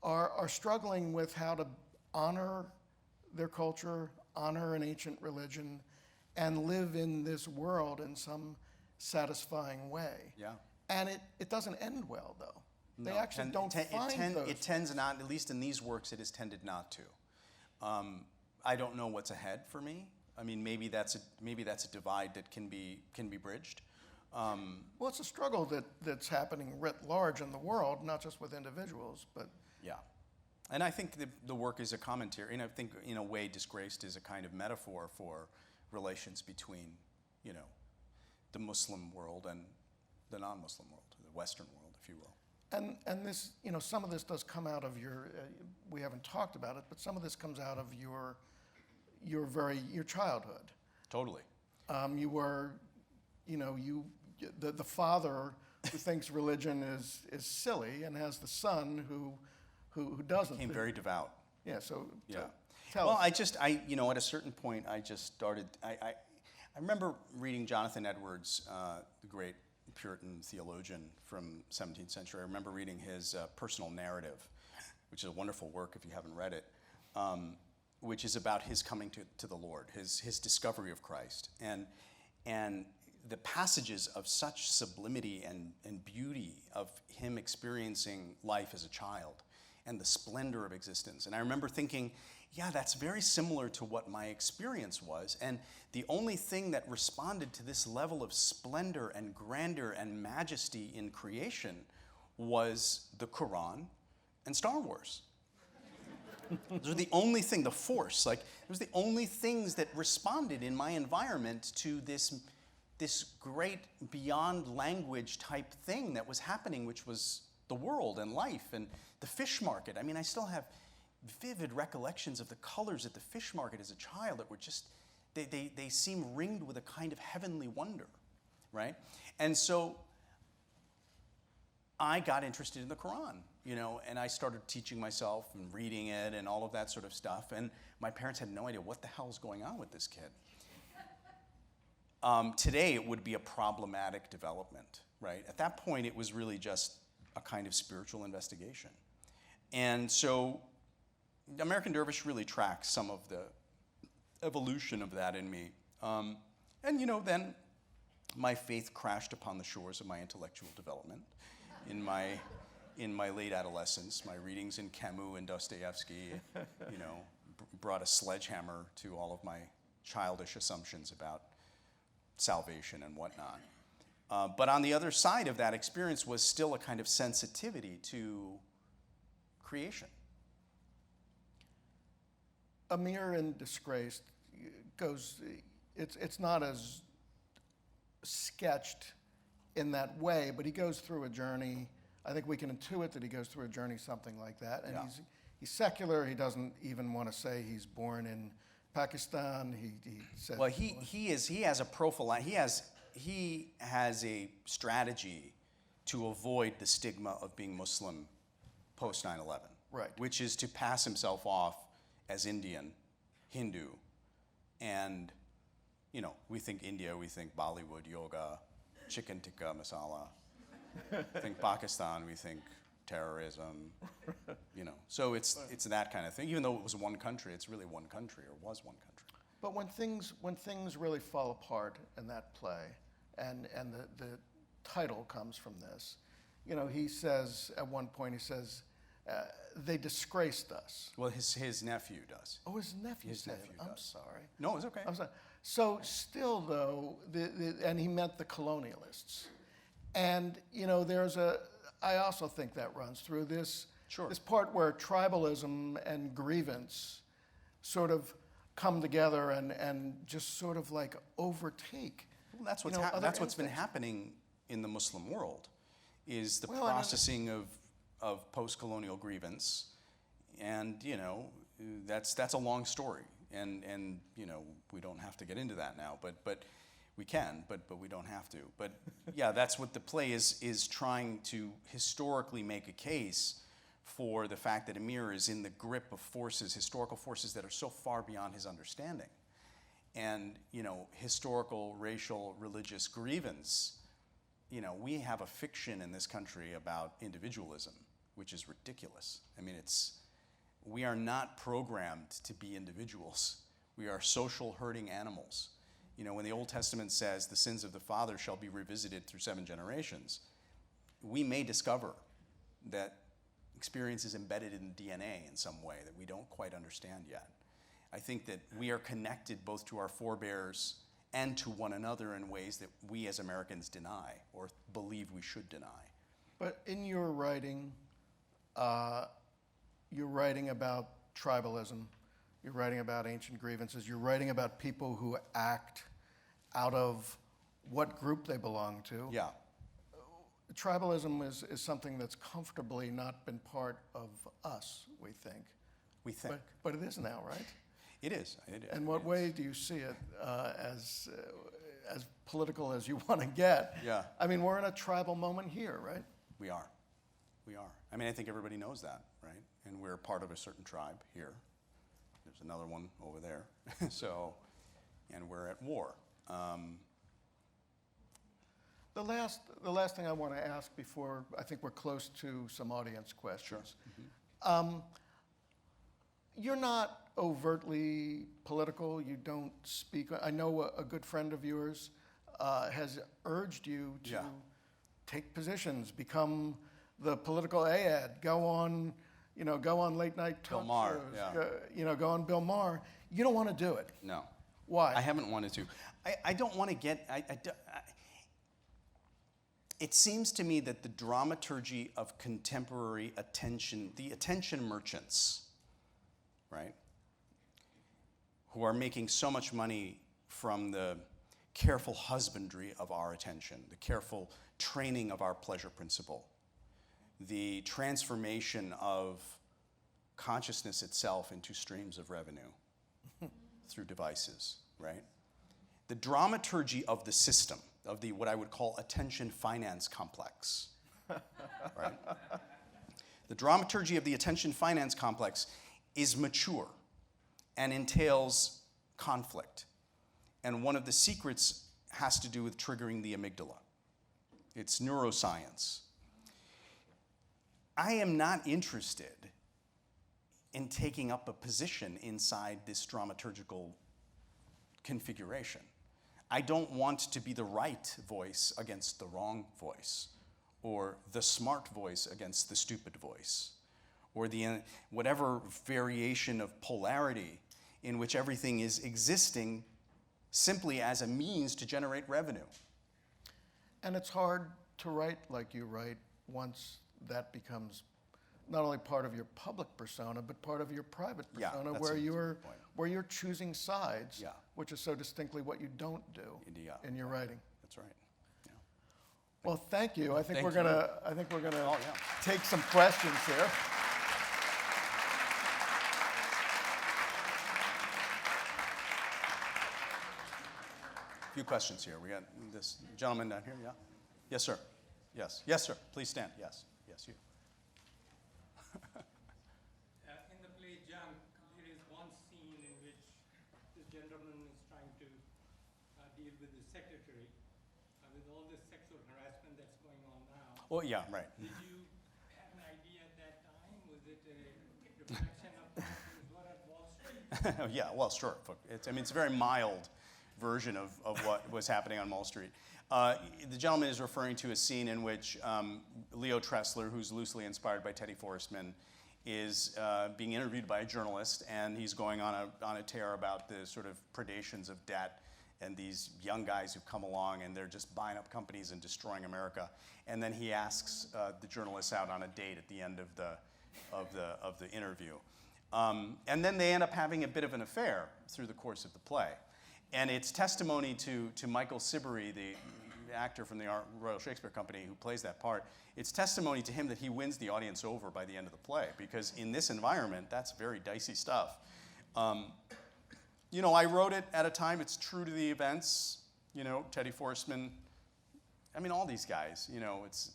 are struggling with how to honor their culture, honor an ancient religion, and live in this world in some satisfying way. Yeah. And it doesn't end well, though. They No, actually don't find those. It tends not, at least in these works, it has tended not to. I don't know what's ahead for me. I mean, maybe that's a divide that can be bridged. Well, it's a struggle that's happening writ large in the world, not just with individuals, but Yeah. And I think the work is a commentary, and I think in a way Disgraced is a kind of metaphor for relations between, you know, the Muslim world and the non-Muslim world, the Western world, if you will. and this, you know, some of this does come out of your. We haven't talked about it, but some of this comes out of your childhood. Totally. You were, you know, the father who thinks religion is silly and has the son who doesn't. Became think. very devout. Yeah. So Yeah. tell Well, us. you know, at a certain point, I just started. I remember reading Jonathan Edwards, the great Puritan theologian from 17th century. I remember reading his personal narrative, which is a wonderful work if you haven't read it, which is about his coming to the Lord, his discovery of Christ, and the passages of such sublimity and beauty of him experiencing life as a child and the splendor of existence. And I remember thinking, yeah, that's very similar to what my experience was. And the only thing that responded to this level of splendor and grandeur and majesty in creation was the Quran and Star Wars. Those are the only thing, the Force, like, it was the only things that responded in my environment to this great beyond language type thing that was happening, which was the world and life and the fish market. I mean, I still have vivid recollections of the colors at the fish market as a child that were just, they seem ringed with a kind of heavenly wonder, right? And so I got interested in the Quran, you know, and I started teaching myself and reading it and all of that sort of stuff. And my parents had no idea what the hell is going on with this kid. Today, it would be a problematic development, right? At that point, it was really just a kind of spiritual investigation. And so American Dervish really tracks some of the evolution of that in me. And you know, then my faith crashed upon the shores of my intellectual development in my late adolescence. My readings in Camus and Dostoevsky, you know, brought a sledgehammer to all of my childish assumptions about salvation and whatnot. But on the other side of that experience was still a kind of sensitivity to creation. Amir in Disgraced goes, it's not as sketched in that way, but he goes through a journey. I think we can intuit that he goes through a journey something like that. And Yeah. he's secular. He doesn't even want to say he's born in Pakistan. He said, Well, he has a profile. He has a strategy to avoid the stigma of being Muslim post 9/11. Right. Which is to pass himself off as Indian, Hindu, and you know, we think India, we think Bollywood, yoga, chicken tikka masala. Think Pakistan, we think terrorism. You know, so it's that kind of thing. Even though it was one country, it's really one country, or was one country. but when things really fall apart in that play, and the title comes from this, you know, he says at one point, he says, they disgraced us. Well, his nephew does. Oh, his nephew His said nephew it. I'm does. sorry. No, it's okay. I'm sorry. So still, though, and he meant the colonialists. And, you know, I also think that runs through this, Sure. this part where tribalism and grievance sort of come together and just sort of like overtake. Well, that's you know, other that's what's been instincts. happening in the Muslim world, is the Well, and- processing of post-colonial grievance, and you know, that's a long story, and you know, we don't have to get into that now, but we can, but we don't have to. But yeah, that's what the play is trying to historically make a case for the fact that Amir is in the grip of forces, historical forces that are so far beyond his understanding. And, you know, historical, racial, religious grievance, you know, we have a fiction in this country about individualism, which is ridiculous. I mean, we are not programmed to be individuals. We are social herding animals. You know, when the Old Testament says the sins of the father shall be revisited through 7 generations, we may discover that experience is embedded in DNA in some way that we don't quite understand yet. I think that we are connected both to our forebears and to one another in ways that we as Americans deny or believe we should deny. But in your writing, you're writing about tribalism, you're writing about ancient grievances, you're writing about people who act out of what group they belong to. Yeah, Tribalism is something that's comfortably not been part of us, we think. we think. But it is now, right? It is. In what way do you see it as political as you want to get? Yeah. I mean, we're in a tribal moment here, right? We are. I mean, I think everybody knows that, right? And we're part of a certain tribe here. There's another one over there. So, and we're at war. The last thing I want to ask before I think we're close to some audience questions. You're not overtly political. You don't speak. I know a good friend of yours has urged you to Yeah. take positions, become the political AAD, go on late night talk Bill Maher, shows, yeah. go on Bill Maher. You don't want to do it. No. Why? I haven't wanted to. I don't want to get. It seems to me that the dramaturgy of contemporary attention, the attention merchants, right, who are making so much money from the careful husbandry of our attention, the careful training of our pleasure principle, the transformation of consciousness itself into streams of revenue through devices, right? The dramaturgy of the system, of the what I would call attention finance complex, right? The dramaturgy of the attention finance complex is mature and entails conflict. And one of the secrets has to do with triggering the amygdala. It's neuroscience. I am not interested in taking up a position inside this dramaturgical configuration. I don't want to be the right voice against the wrong voice, or the smart voice against the stupid voice, or the whatever variation of polarity in which everything is existing simply as a means to generate revenue. And it's hard to write like you write once that becomes not only part of your public persona, but part of your private Yeah, persona, that's where a good you're point. where you're choosing sides, Yeah. which is so distinctly what you don't do Yeah. in your writing. That's right. Yeah. Well, thank you. I think Thank we're you. gonna Oh, yeah. take some questions here. A few questions here. We got this gentleman down here. Yeah. Yes, sir. Yes. Yes, sir. Please stand. Yes. Yes, you. In the play Junk, there is one scene in which this gentleman is trying to deal with his secretary with all this sexual harassment that's going on now. Oh, yeah, right. Did you have an idea at that time? Was it a reflection of things were at Wall Street? Yeah, well, sure. It's a very mild version of what was happening on Wall Street. The gentleman is referring to a scene in which Leo Tressler, who's loosely inspired by Teddy Forrestman, is being interviewed by a journalist, and he's going on a tear about the sort of predations of debt and these young guys who come along and they're just buying up companies and destroying America. And then he asks the journalist out on a date at the end of the interview. And then they end up having a bit of an affair through the course of the play. And it's testimony to Michael Siberry, the actor from the Royal Shakespeare Company who plays that part. It's testimony to him that he wins the audience over by the end of the play, because in this environment, that's very dicey stuff. I wrote it at a time, it's true to the events. Teddy Forrestman, all these guys,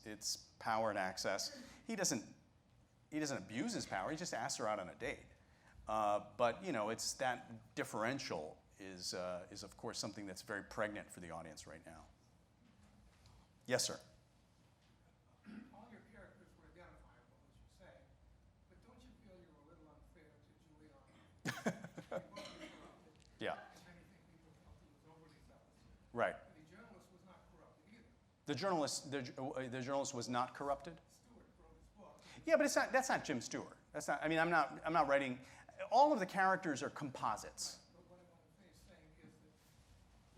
it's power and access. He doesn't abuse his power, he just asks her out on a date. But it's that differential is of course something that's very pregnant for the audience right now. Yes, sir. All your characters were identifiable, as you say, but don't you feel you were a little unfair to Giuliani? He wasn't corrupted. Yeah. If anything, people felt he was overly zealous. Right. The journalist was not corrupted either. The journalist was not corrupted? Stewart wrote his book. Yeah, but that's not Jim Stewart. That's not. I'm not writing. All of the characters are composites. But what I want to finish saying is that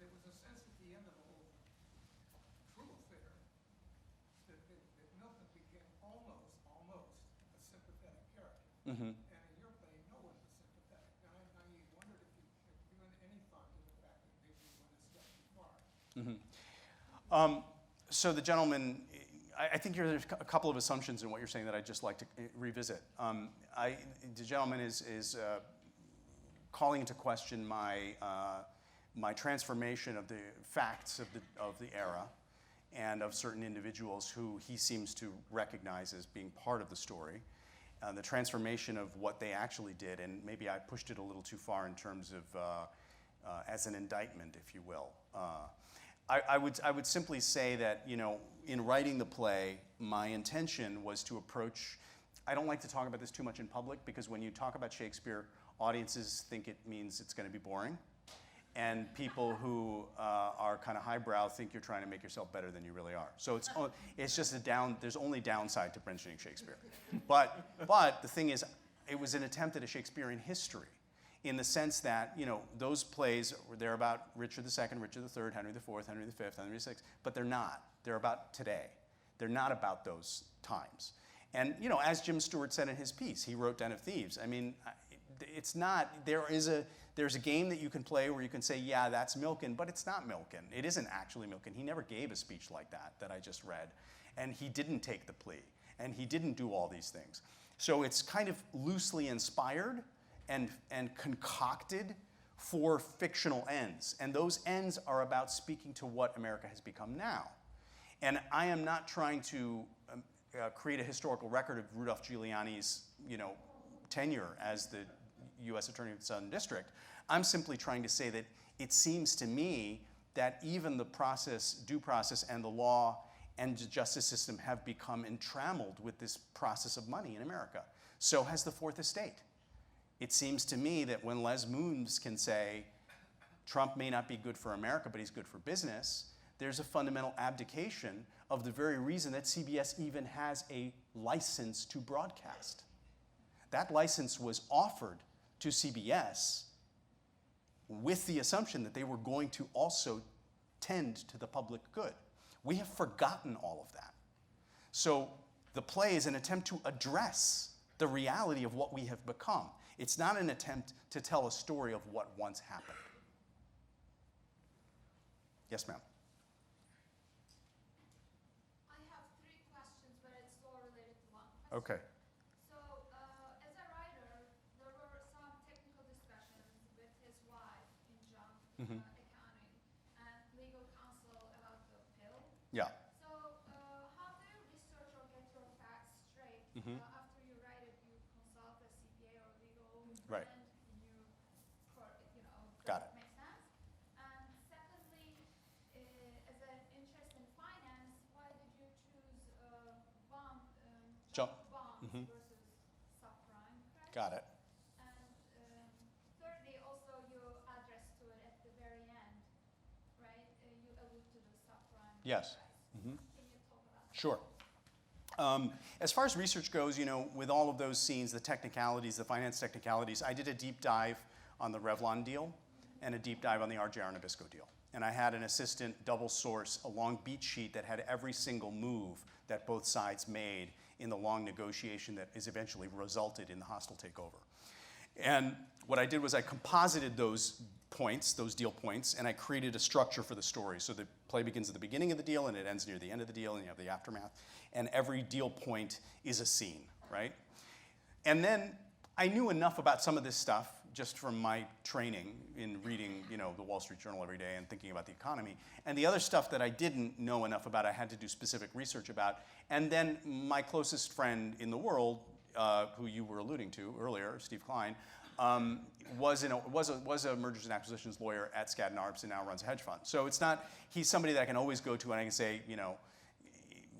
there was a sense at the end of the whole true affair that Milton became almost a sympathetic character. And in your play, no one was sympathetic. And I wondered if you've given any thought to the fact that maybe you went a step too far. So the gentleman, I think there's a couple of assumptions in what you're saying that I'd just like to revisit. The gentleman is calling into question my transformation of the facts of the era and of certain individuals who he seems to recognize as being part of the story. The transformation of what they actually did, and maybe I pushed it a little too far in terms of as an indictment, if you will. I would simply say that, in writing the play, my intention was to approach, I don't like to talk about this too much in public, because when you talk about Shakespeare, audiences think it means it's going to be boring. And people who are kind of highbrow think you're trying to make yourself better than you really are. So it's just there's only downside to mentioning Shakespeare. But the thing is, it was an attempt at a Shakespearean history, in the sense that, those plays, they're about Richard II, Richard III, Henry IV, Henry V, Henry VI, but they're not. They're about today. They're not about those times. And, as Jim Stewart said in his piece, he wrote Den of Thieves. It's not, there's a game that you can play where you can say, yeah, that's Milken, but it's not Milken. It isn't actually Milken. He never gave a speech like that I just read. And he didn't take the plea. And he didn't do all these things. So it's kind of loosely inspired and concocted for fictional ends. And those ends are about speaking to what America has become now. And I am not trying to create a historical record of Rudolph Giuliani's tenure as the U.S. Attorney of the Southern District. I'm simply trying to say that it seems to me that even the due process and the law and the justice system have become entrammeled with this process of money in America. So has the Fourth Estate. It seems to me that when Les Moons can say, Trump may not be good for America, but he's good for business, there's a fundamental abdication of the very reason that CBS even has a license to broadcast. That license was offered to CBS with the assumption that they were going to also tend to the public good. We have forgotten all of that. So the play is an attempt to address the reality of what we have become. It's not an attempt to tell a story of what once happened. Yes, ma'am. I have three questions, but it's all related to one question. Okay. So, as a writer, there were some technical discussions with his wife in junk accounting and legal counsel about the pill. Yeah. So, how do you research or get your facts straight? After you write it, you consult a CPA or legal Right. friend, Got does it. make sense? And secondly, as an interest in finance, why did you choose bond, Junk. bonds versus subprime credit? Got it. And thirdly, also you address to it at the very end, right? You allude to the subprime. Yes. Can you talk about that? Sure. As far as research goes, with all of those scenes, the technicalities, the finance technicalities, I did a deep dive on the Revlon deal and a deep dive on the RJR Nabisco deal. And I had an assistant double source a long beat sheet that had every single move that both sides made in the long negotiation that is eventually resulted in the hostile takeover. And what I did was I composited those points, those deal points, and I created a structure for the story. So the play begins at the beginning of the deal and it ends near the end of the deal, and you have the aftermath. And every deal point is a scene, right? And then I knew enough about some of this stuff just from my training in reading, the Wall Street Journal every day and thinking about the economy. And the other stuff that I didn't know enough about, I had to do specific research about. And then my closest friend in the world, who you were alluding to earlier, Steve Klein, was a mergers and acquisitions lawyer at Skadden Arps and now runs a hedge fund. So it's not, he's somebody that I can always go to and I can say,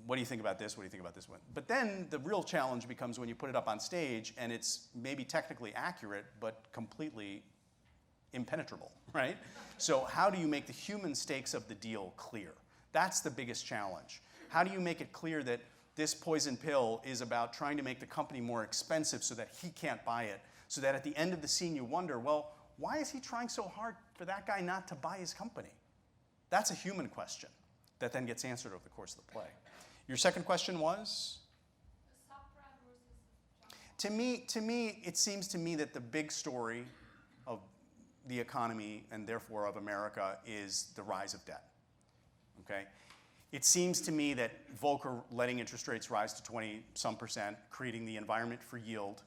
what do you think about this? What do you think about this one? But then the real challenge becomes when you put it up on stage and it's maybe technically accurate, but completely impenetrable, right? So how do you make the human stakes of the deal clear? That's the biggest challenge. How do you make it clear that this poison pill is about trying to make the company more expensive so that he can't buy it, so that at the end of the scene you wonder, well, why is he trying so hard for that guy not to buy his company? That's a human question that then gets answered over the course of the play. Your second question was? Subprime versus junk. To me, it seems to me that the big story of the economy and therefore of America is the rise of debt, okay? It seems to me that Volcker letting interest rates rise to 20-some%, creating the environment for yield,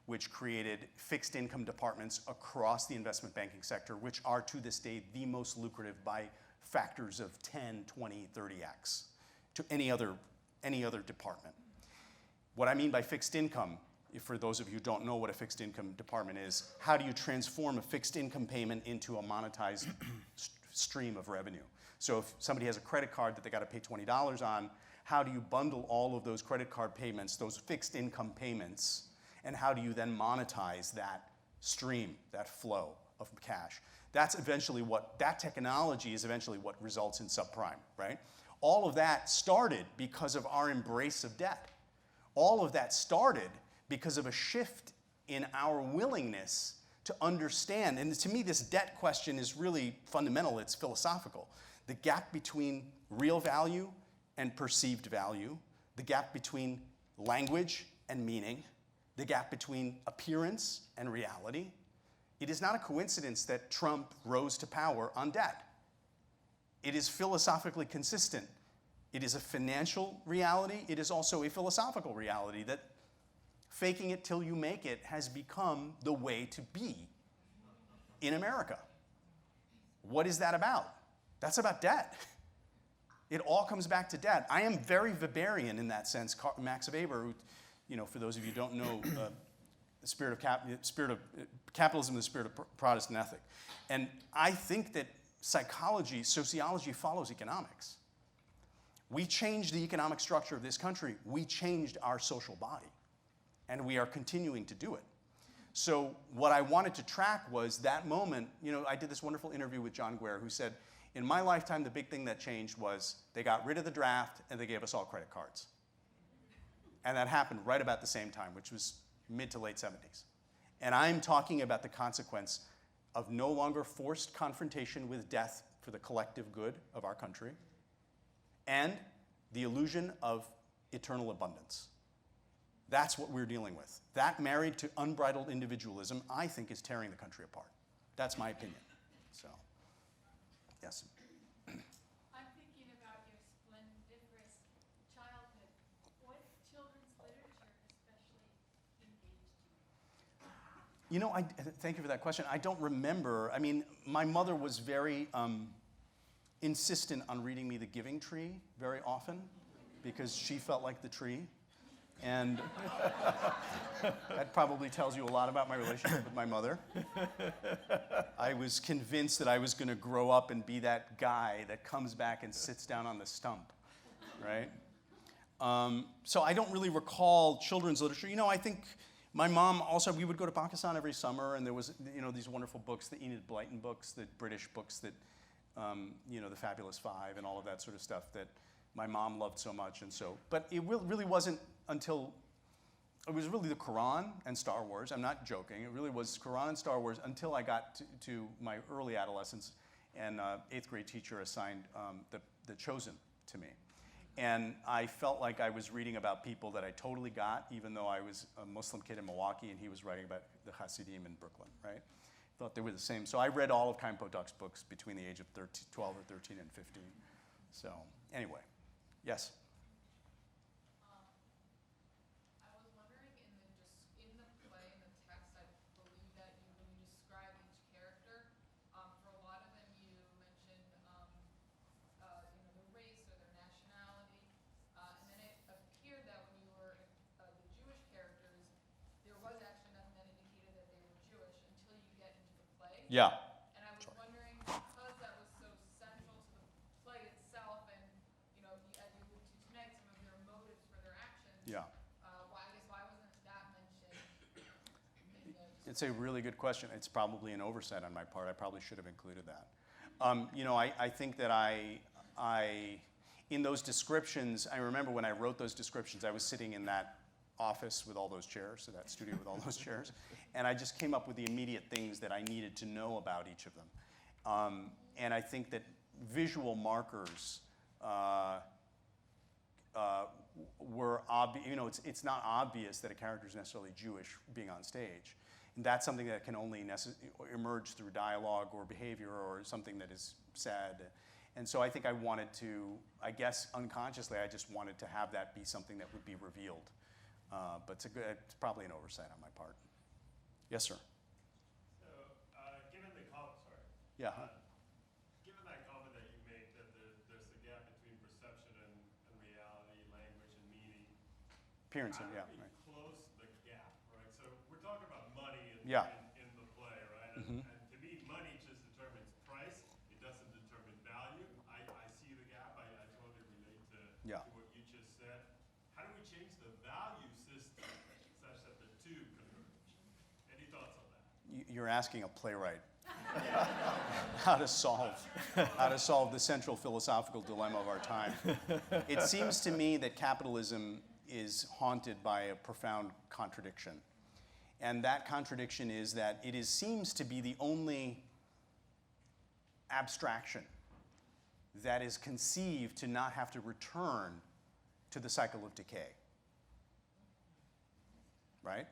which created fixed income departments across the investment banking sector, which are to this day the most lucrative by factors of 10, 20, 30x to any other department. What I mean by fixed income, if for those of you who don't know what a fixed income department is, how do you transform a fixed income payment into a monetized stream of revenue? So if somebody has a credit card that they got to pay $20 on, how do you bundle all of those credit card payments, those fixed income payments, and how do you then monetize that stream, that flow of cash? That technology is eventually what results in subprime, right? All of that started because of our embrace of debt. All of that started because of a shift in our willingness to understand, and to me this debt question is really fundamental, it's philosophical. The gap between real value and perceived value, the gap between language and meaning, the gap between appearance and reality. It is not a coincidence that Trump rose to power on debt. It is philosophically consistent. It is a financial reality. It is also a philosophical reality that faking it till you make it has become the way to be in America. What is that about? That's about debt. It all comes back to debt. I am very Weberian in that sense. Max Weber, who, for those of you who don't know, the spirit of capitalism, the spirit of Protestant ethic. And I think that sociology follows economics. We changed the economic structure of this country. We changed our social body. And we are continuing to do it. So what I wanted to track was that moment. You know, I did this wonderful interview with John Guare, who said, in my lifetime, the big thing that changed was they got rid of the draft and they gave us all credit cards. And that happened right about the same time, which was mid to late 70s. And I'm talking about the consequence of no longer forced confrontation with death for the collective good of our country, and the illusion of eternal abundance. That's what we're dealing with. That married to unbridled individualism, I think, is tearing the country apart. That's my opinion. So, yes. I'm thinking about your splendiferous childhood. What children's literature especially engaged you? You know, thank you for that question. I don't remember. I mean, my mother was very insistent on reading me The Giving Tree very often because she felt like the tree. And that probably tells you a lot about my relationship with my mother. I was convinced that I was going to grow up and be that guy that comes back and sits down on the stump, right? So I don't really recall children's literature. You know, I think my mom also, we would go to Pakistan every summer, and there was, you know, these wonderful books, the Enid Blyton books, the British books that, you know, the Fabulous Five and all of that sort of stuff that my mom loved so much. And so, but it really wasn't until, it was really the Quran and Star Wars. I'm not joking. It really was Quran and Star Wars until I got to my early adolescence, and 8th grade teacher assigned the Chosen to me. And I felt like I was reading about people that I totally got, even though I was a Muslim kid in Milwaukee and he was writing about the Hasidim in Brooklyn, right? Thought they were the same. So I read all of Chaim Podok's books between the age of 12 or 13 and 15. So anyway, yes? I was wondering in the play, in the text, I believe that when you describe each character, for a lot of them you mentioned, their race or their nationality, and then it appeared that when you were the Jewish characters, there was actually nothing that indicated that they were Jewish until you get into the play. Yeah. And I was wondering, because that was so central to the play itself, and as you alluded to tonight, some of their motives for their actions. Yeah. Why wasn't that mentioned? It's a really good question. It's probably an oversight on my part. I probably should have included that. I think that in those descriptions, I remember when I wrote those descriptions, I was sitting in that office with all those chairs, so that studio with all those chairs, and I just came up with the immediate things that I needed to know about each of them. And I think that visual markers were obvious. It's not obvious that a character is necessarily Jewish being on stage. And that's something that can only emerge through dialogue or behavior or something that is said. And so I think I wanted to, I guess unconsciously, I just wanted to have that be something that would be revealed. But it's probably an oversight on my part. Yes, sir. So, given the comment, sorry. Yeah. Given that comment that you made, that there's the gap between perception and reality, language and meaning. Appearance, How do yeah. we Right. close the gap, right? So we're talking about money in Yeah. the play, right? Mhm. And to me, money just determines price. It doesn't determine value. I see the gap. I totally relate to Yeah. what you just said. How do we change the value system such that the two converge? Any thoughts on that? You're asking a playwright how to solve the central philosophical dilemma of our time. It seems to me that capitalism is haunted by a profound contradiction. And that contradiction is that it seems to be the only abstraction that is conceived to not have to return to the cycle of decay. Right?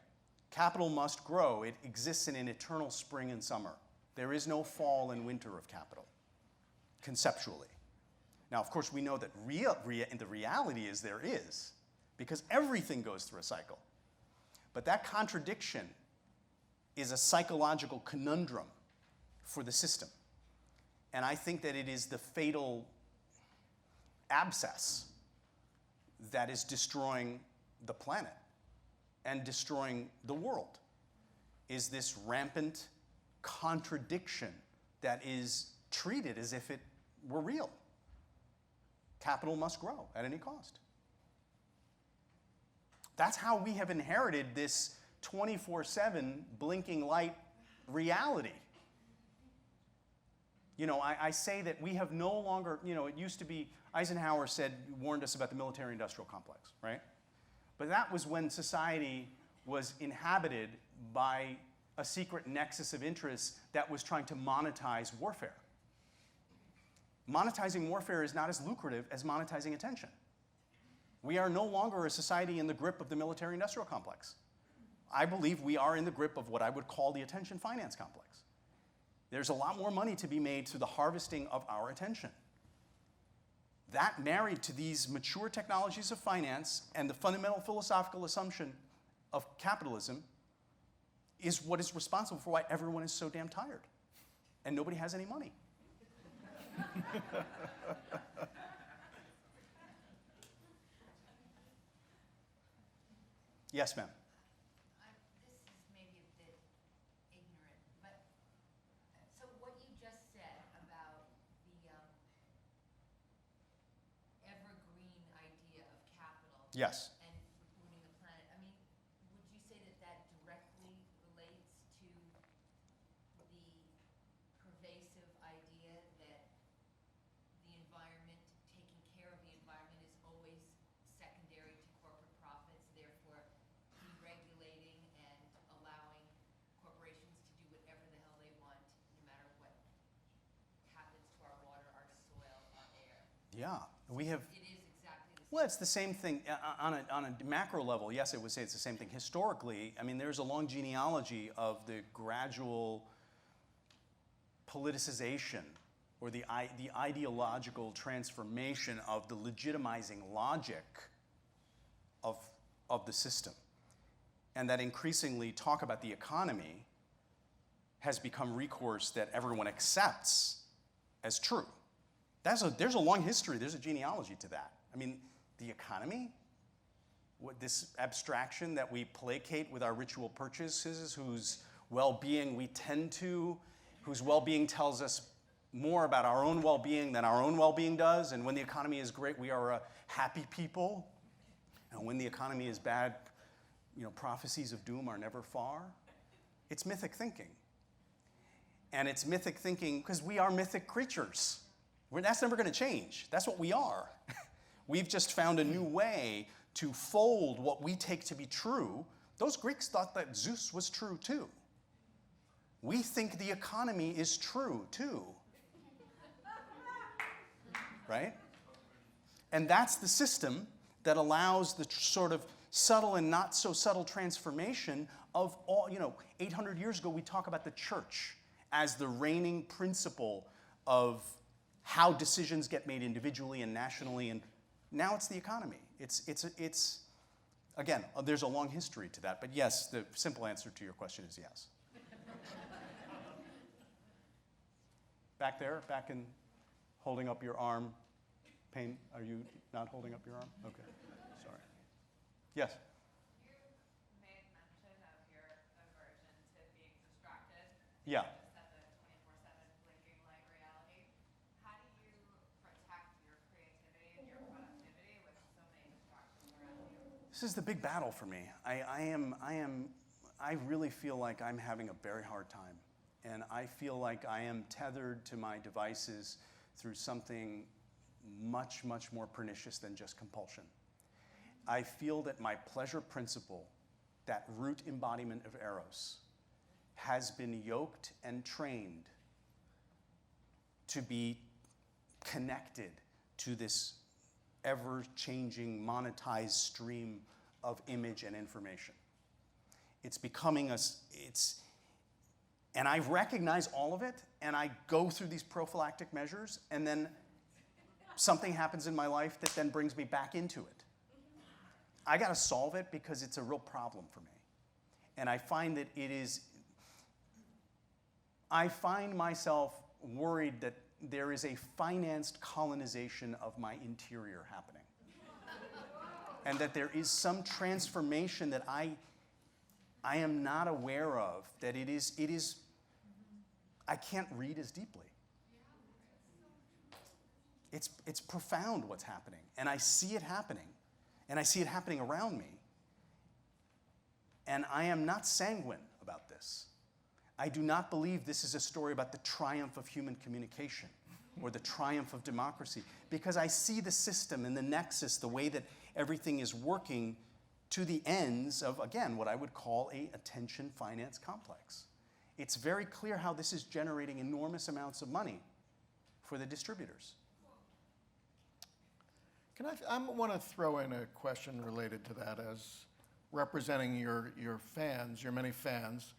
Capital must grow. It exists in an eternal spring and summer. There is no fall and winter of capital, conceptually. Now, of course, we know that the reality is there is, because everything goes through a cycle. But that contradiction is a psychological conundrum for the system. And I think that it is the fatal abscess that is destroying the planet and destroying the world, is this rampant contradiction that is treated as if it were real. Capital must grow at any cost. That's how we have inherited this 24/7 blinking light reality. You know, I say that we have no longer, you know, it used to be, Eisenhower warned us about the military-industrial complex, right? But that was when society was inhabited by a secret nexus of interests that was trying to monetize warfare. Monetizing warfare is not as lucrative as monetizing attention. We are no longer a society in the grip of the military-industrial complex. I believe we are in the grip of what I would call the attention finance complex. There's a lot more money to be made through the harvesting of our attention. That, married to these mature technologies of finance and the fundamental philosophical assumption of capitalism, is what is responsible for why everyone is so damn tired and nobody has any money. Yes, ma'am. This is maybe a bit ignorant, but so what you just said about the evergreen idea of capital Yes. and ruining the planet, I mean, would you say that that directly relates to the pervasive idea that the environment, taking care of the environment is always secondary to corporate profits, therefore deregulating and allowing corporations to do whatever the hell they want, no matter what happens to our water, our soil, our air? Yeah. We have. It is exactly the same. Well, it's the same thing on a macro level. Yes, I would say it's the same thing. Historically, I mean, there's a long genealogy of the gradual politicization or the ideological transformation of the legitimizing logic of the system. And that increasingly talk about the economy has become recourse that everyone accepts as true. There's a long history, there's a genealogy to that. I mean, the economy, this abstraction that we placate with our ritual purchases, whose well-being we tend to, whose well-being tells us more about our own well-being than our own well-being does, and when the economy is great, we are a happy people, and when the economy is bad, you know, prophecies of doom are never far. It's mythic thinking. And it's mythic thinking because we are mythic creatures. That's never going to change. That's what we are. We've just found a new way to fold what we take to be true. Those Greeks thought that Zeus was true too. We think the economy is true too. Right? And that's the system that allows the sort of subtle and not so subtle transformation of all, 800 years ago we talk about the church as the reigning principle of how decisions get made individually and nationally, and now it's the economy. It's again, there's a long history to that, but yes, the simple answer to your question is yes. Back there, back in holding up your arm. Payne, are you not holding up your arm? Okay, sorry. Yes? You made mention of your aversion to being distracted. Yeah. Just at the 24/7 blinking light reality. How do you protect your creativity and your productivity with so many distractions around you? This is the big battle for me. I really feel like I'm having a very hard time. And I feel like I am tethered to my devices through something much, much more pernicious than just compulsion. I feel that my pleasure principle, that root embodiment of Eros, has been yoked and trained to be connected to this ever-changing, monetized stream of image and information. It's becoming and I recognize all of it, and I go through these prophylactic measures, and then something happens in my life that then brings me back into it. I got to solve it because it's a real problem for me. And I find that I find myself worried that there is a financed colonization of my interior happening. And that there is some transformation that I am not aware of, that it is, I can't read as deeply. It's profound what's happening, and I see it happening, and I see it happening around me. And I am not sanguine about this. I do not believe this is a story about the triumph of human communication or the triumph of democracy, because I see the system and the nexus, the way that everything is working to the ends of, again, what I would call a attention finance complex. It's very clear how this is generating enormous amounts of money for the distributors. I want to throw in a question related to that as representing your fans, your many fans.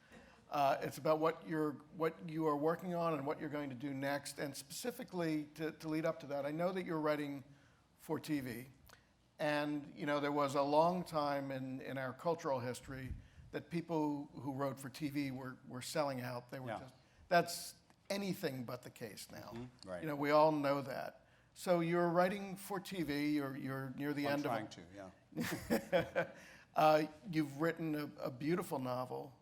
It's about what you are working on and what you're going to do next. And specifically to lead up to that, I know that you're writing for TV. And there was a long time in our cultural history that people who wrote for TV were selling out. They were Yeah. That's anything but the case now. Right. We all know that. So you're writing for TV. You're near the I'm end trying of to, yeah. You've written a beautiful novel,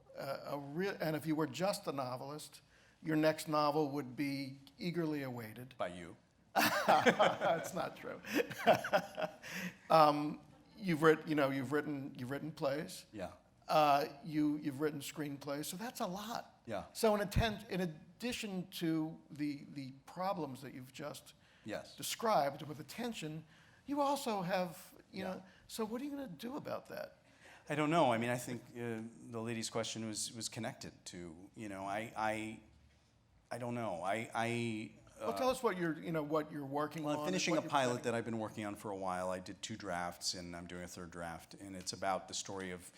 and if you were just a novelist, your next novel would be eagerly awaited. By you. That's not true. You've written plays. Yeah. You've written screenplays, so that's a lot. Yeah. So in addition to the problems that you've just Yes. described with attention, you also have Yeah. So what are you going to do about that? I don't know. I mean, I think the lady's question was connected to, I don't know. Well, tell us what you're working Well, on. I'm finishing a what you're pilot planning. that I've been working on for a while. I did 2 drafts, and I'm doing a 3rd draft, and it's about the story of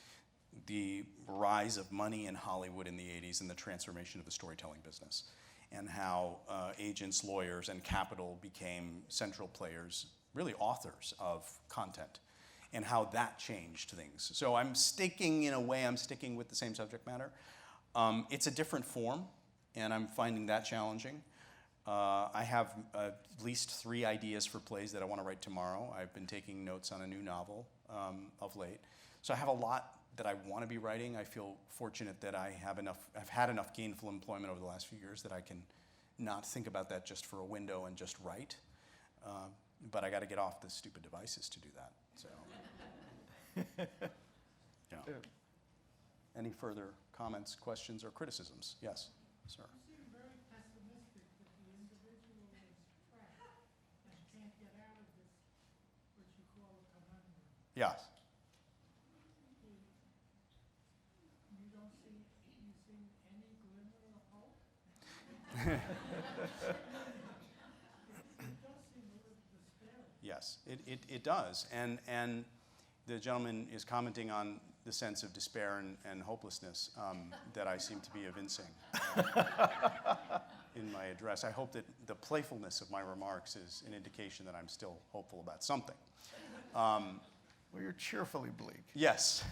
the rise of money in Hollywood in the 80s and the transformation of the storytelling business, and how agents, lawyers, and capital became central players, really authors of content, and how that changed things. So I'm sticking with the same subject matter. It's a different form, and I'm finding that challenging. I have at least 3 ideas for plays that I want to write tomorrow. I've been taking notes on a new novel of late. So I have a lot that I want to be writing. I feel fortunate that I've had enough gainful employment over the last few years that I can not think about that just for a window and just write. But I got to get off the stupid devices to do that. So, yeah. Any further comments, questions, or criticisms? Yes, sir. You seem very pessimistic that the individual is trapped and can't get out of this, what you call a conundrum. Yes. You don't see any glimmer of hope? It does seem a little despairing. Yes, it does. And the gentleman is commenting on the sense of despair and hopelessness that I seem to be evincing in my address. I hope that the playfulness of my remarks is an indication that I'm still hopeful about something. Well, you're cheerfully bleak. Yes.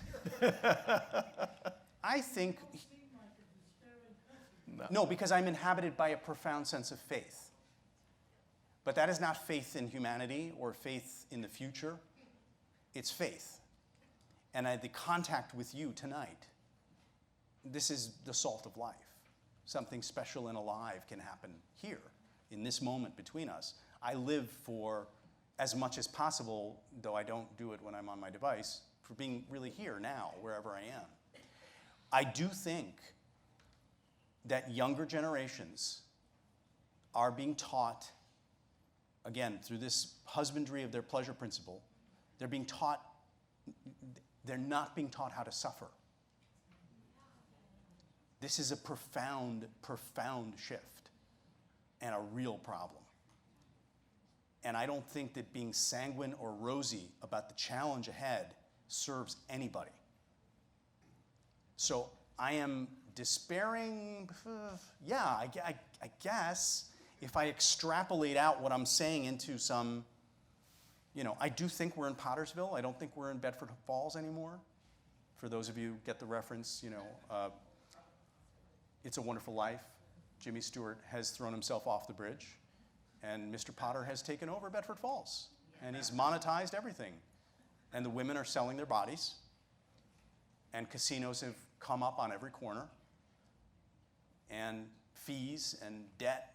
I think, no, because I'm inhabited by a profound sense of faith. But that is not faith in humanity or faith in the future. It's faith. And the contact with you tonight, this is the salt of life. Something special and alive can happen here, in this moment between us. I live for as much as possible, though I don't do it when I'm on my device, for being really here now, wherever I am. I do think that younger generations are being taught, again, through this husbandry of their pleasure principle, they're not being taught how to suffer. This is a profound, profound shift and a real problem. And I don't think that being sanguine or rosy about the challenge ahead serves anybody. So I am despairing, I guess, if I extrapolate out what I'm saying into some, I do think we're in Pottersville. I don't think we're in Bedford Falls anymore. For those of you who get the reference, It's a Wonderful Life. Jimmy Stewart has thrown himself off the bridge, and Mr. Potter has taken over Bedford Falls, and he's monetized everything. And the women are selling their bodies, and casinos have come up on every corner, and fees and debt.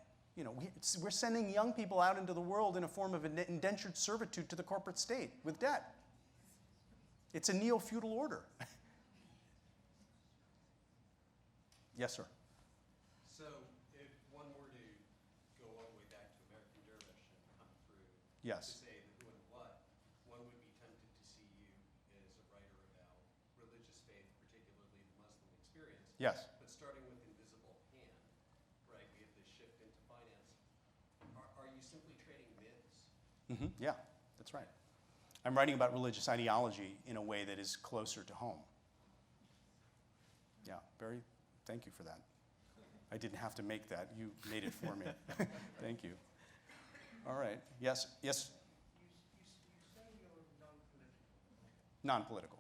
We're sending young people out into the world in a form of indentured servitude to the corporate state with debt. It's a neo-feudal order. Yes, sir. So if one were to go all the way back to American Dervish and come through Yes. to say the who and what, one would be tempted to see you as a writer about religious faith, particularly the Muslim experience. Yes. But starting with Invisible Hand, right, we have this shift into finance. Are you simply trading myths? Yeah, that's right. I'm writing about religious ideology in a way that is closer to home. Yeah, thank you for that. I didn't have to make that. You made it for me. Thank you. All right. Yes, yes? You say you're non-political. Non-political.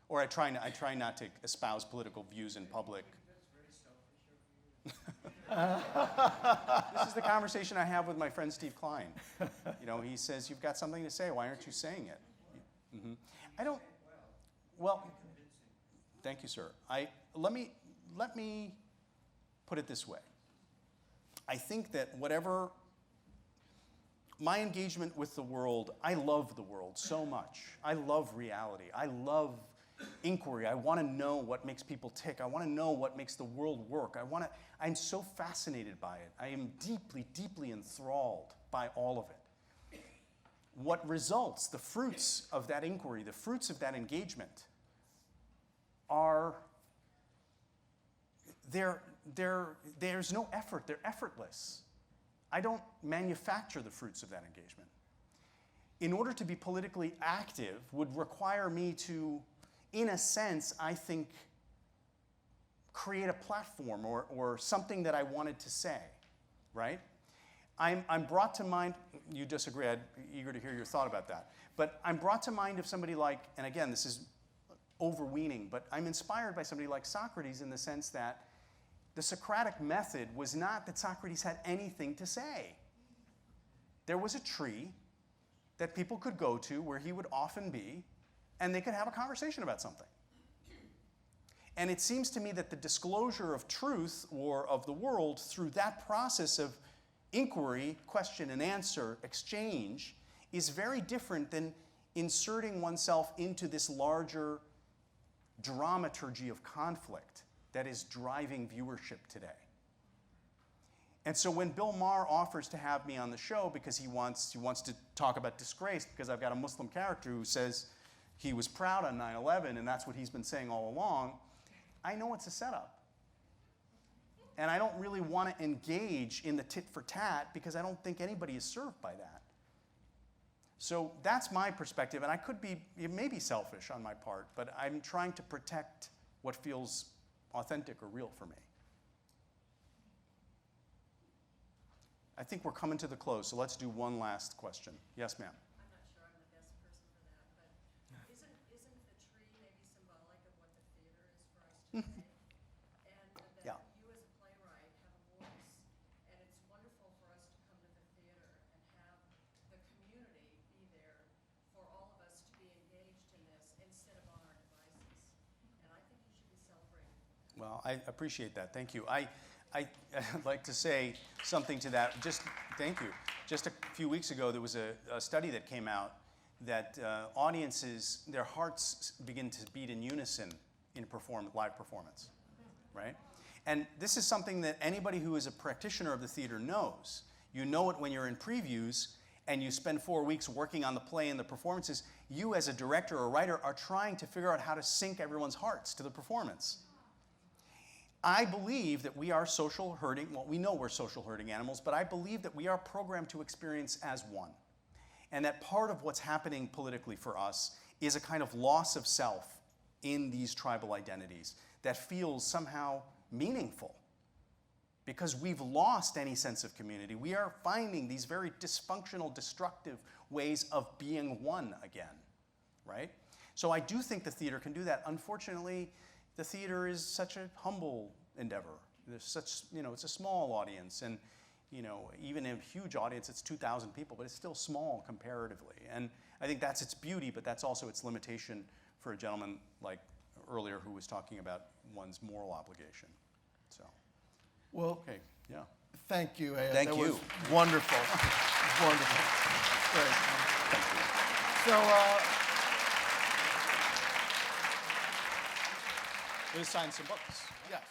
Or I try not to espouse political views in public. That's very selfish of you. This is the conversation I have with my friend Steve Klein. You know, he says, you've got something to say. Why aren't you saying it? I don't, well, thank you, sir. Let me put it this way. I think that whatever my engagement with the world, I love the world so much. I love reality. I love inquiry. I want to know what makes people tick. I want to know what makes the world work. I'm so fascinated by it. I am deeply, deeply enthralled by all of it. What results, the fruits of that inquiry, the fruits of that engagement are, there's no effort. They're effortless. I don't manufacture the fruits of that engagement. In order to be politically active would require me to, in a sense, I think, create a platform or something that I wanted to say, right? I'm brought to mind, you disagree, I'm eager to hear your thought about that, but I'm brought to mind of somebody like, and again, this is overweening, but I'm inspired by somebody like Socrates in the sense that the Socratic method was not that Socrates had anything to say. There was a tree that people could go to where he would often be, and they could have a conversation about something. And it seems to me that the disclosure of truth or of the world through that process of inquiry, question and answer, exchange, is very different than inserting oneself into this larger dramaturgy of conflict that is driving viewership today. And so when Bill Maher offers to have me on the show because he wants to talk about disgrace because I've got a Muslim character who says he was proud on 9/11 and that's what he's been saying all along, I know it's a setup. And I don't really want to engage in the tit for tat because I don't think anybody is served by that. So that's my perspective, and it may be selfish on my part, but I'm trying to protect what feels authentic or real for me. I think we're coming to the close, so let's do one last question. Yes, ma'am. I'm not sure I'm the best person for that, but isn't the tree maybe symbolic of what the theater is for us today? And that Yeah. you as a playwright have a voice, and it's wonderful for us to come to the theater and have the community be there for all of us to be engaged in this instead of on our devices. And I think you should be celebrating. Well, I appreciate that. Thank you. I'd like to say something to that. Thank you. Just a few weeks ago, there was a study that came out that audiences, their hearts begin to beat in unison in live performance, right? And this is something that anybody who is a practitioner of the theater knows. You know it when you're in previews and you spend 4 weeks working on the play and the performances. You as a director or writer are trying to figure out how to sync everyone's hearts to the performance. I believe that we are social herding, well, we know we're social herding animals, but I believe that we are programmed to experience as one. And that part of what's happening politically for us is a kind of loss of self in these tribal identities that feels somehow meaningful. Because we've lost any sense of community. We are finding these very dysfunctional, destructive ways of being one again, right? So I do think the theater can do that. Unfortunately, the theater is such a humble endeavor. There's such, it's a small audience, and even in a huge audience, it's 2,000 people, but it's still small comparatively. And I think that's its beauty, but that's also its limitation for a gentleman like earlier who was talking about one's moral obligation. So, Well, okay, yeah. thank you, Ed. Thank That you. was wonderful. Wonderful. Great. Thank you. So, Let's sign some books. yes.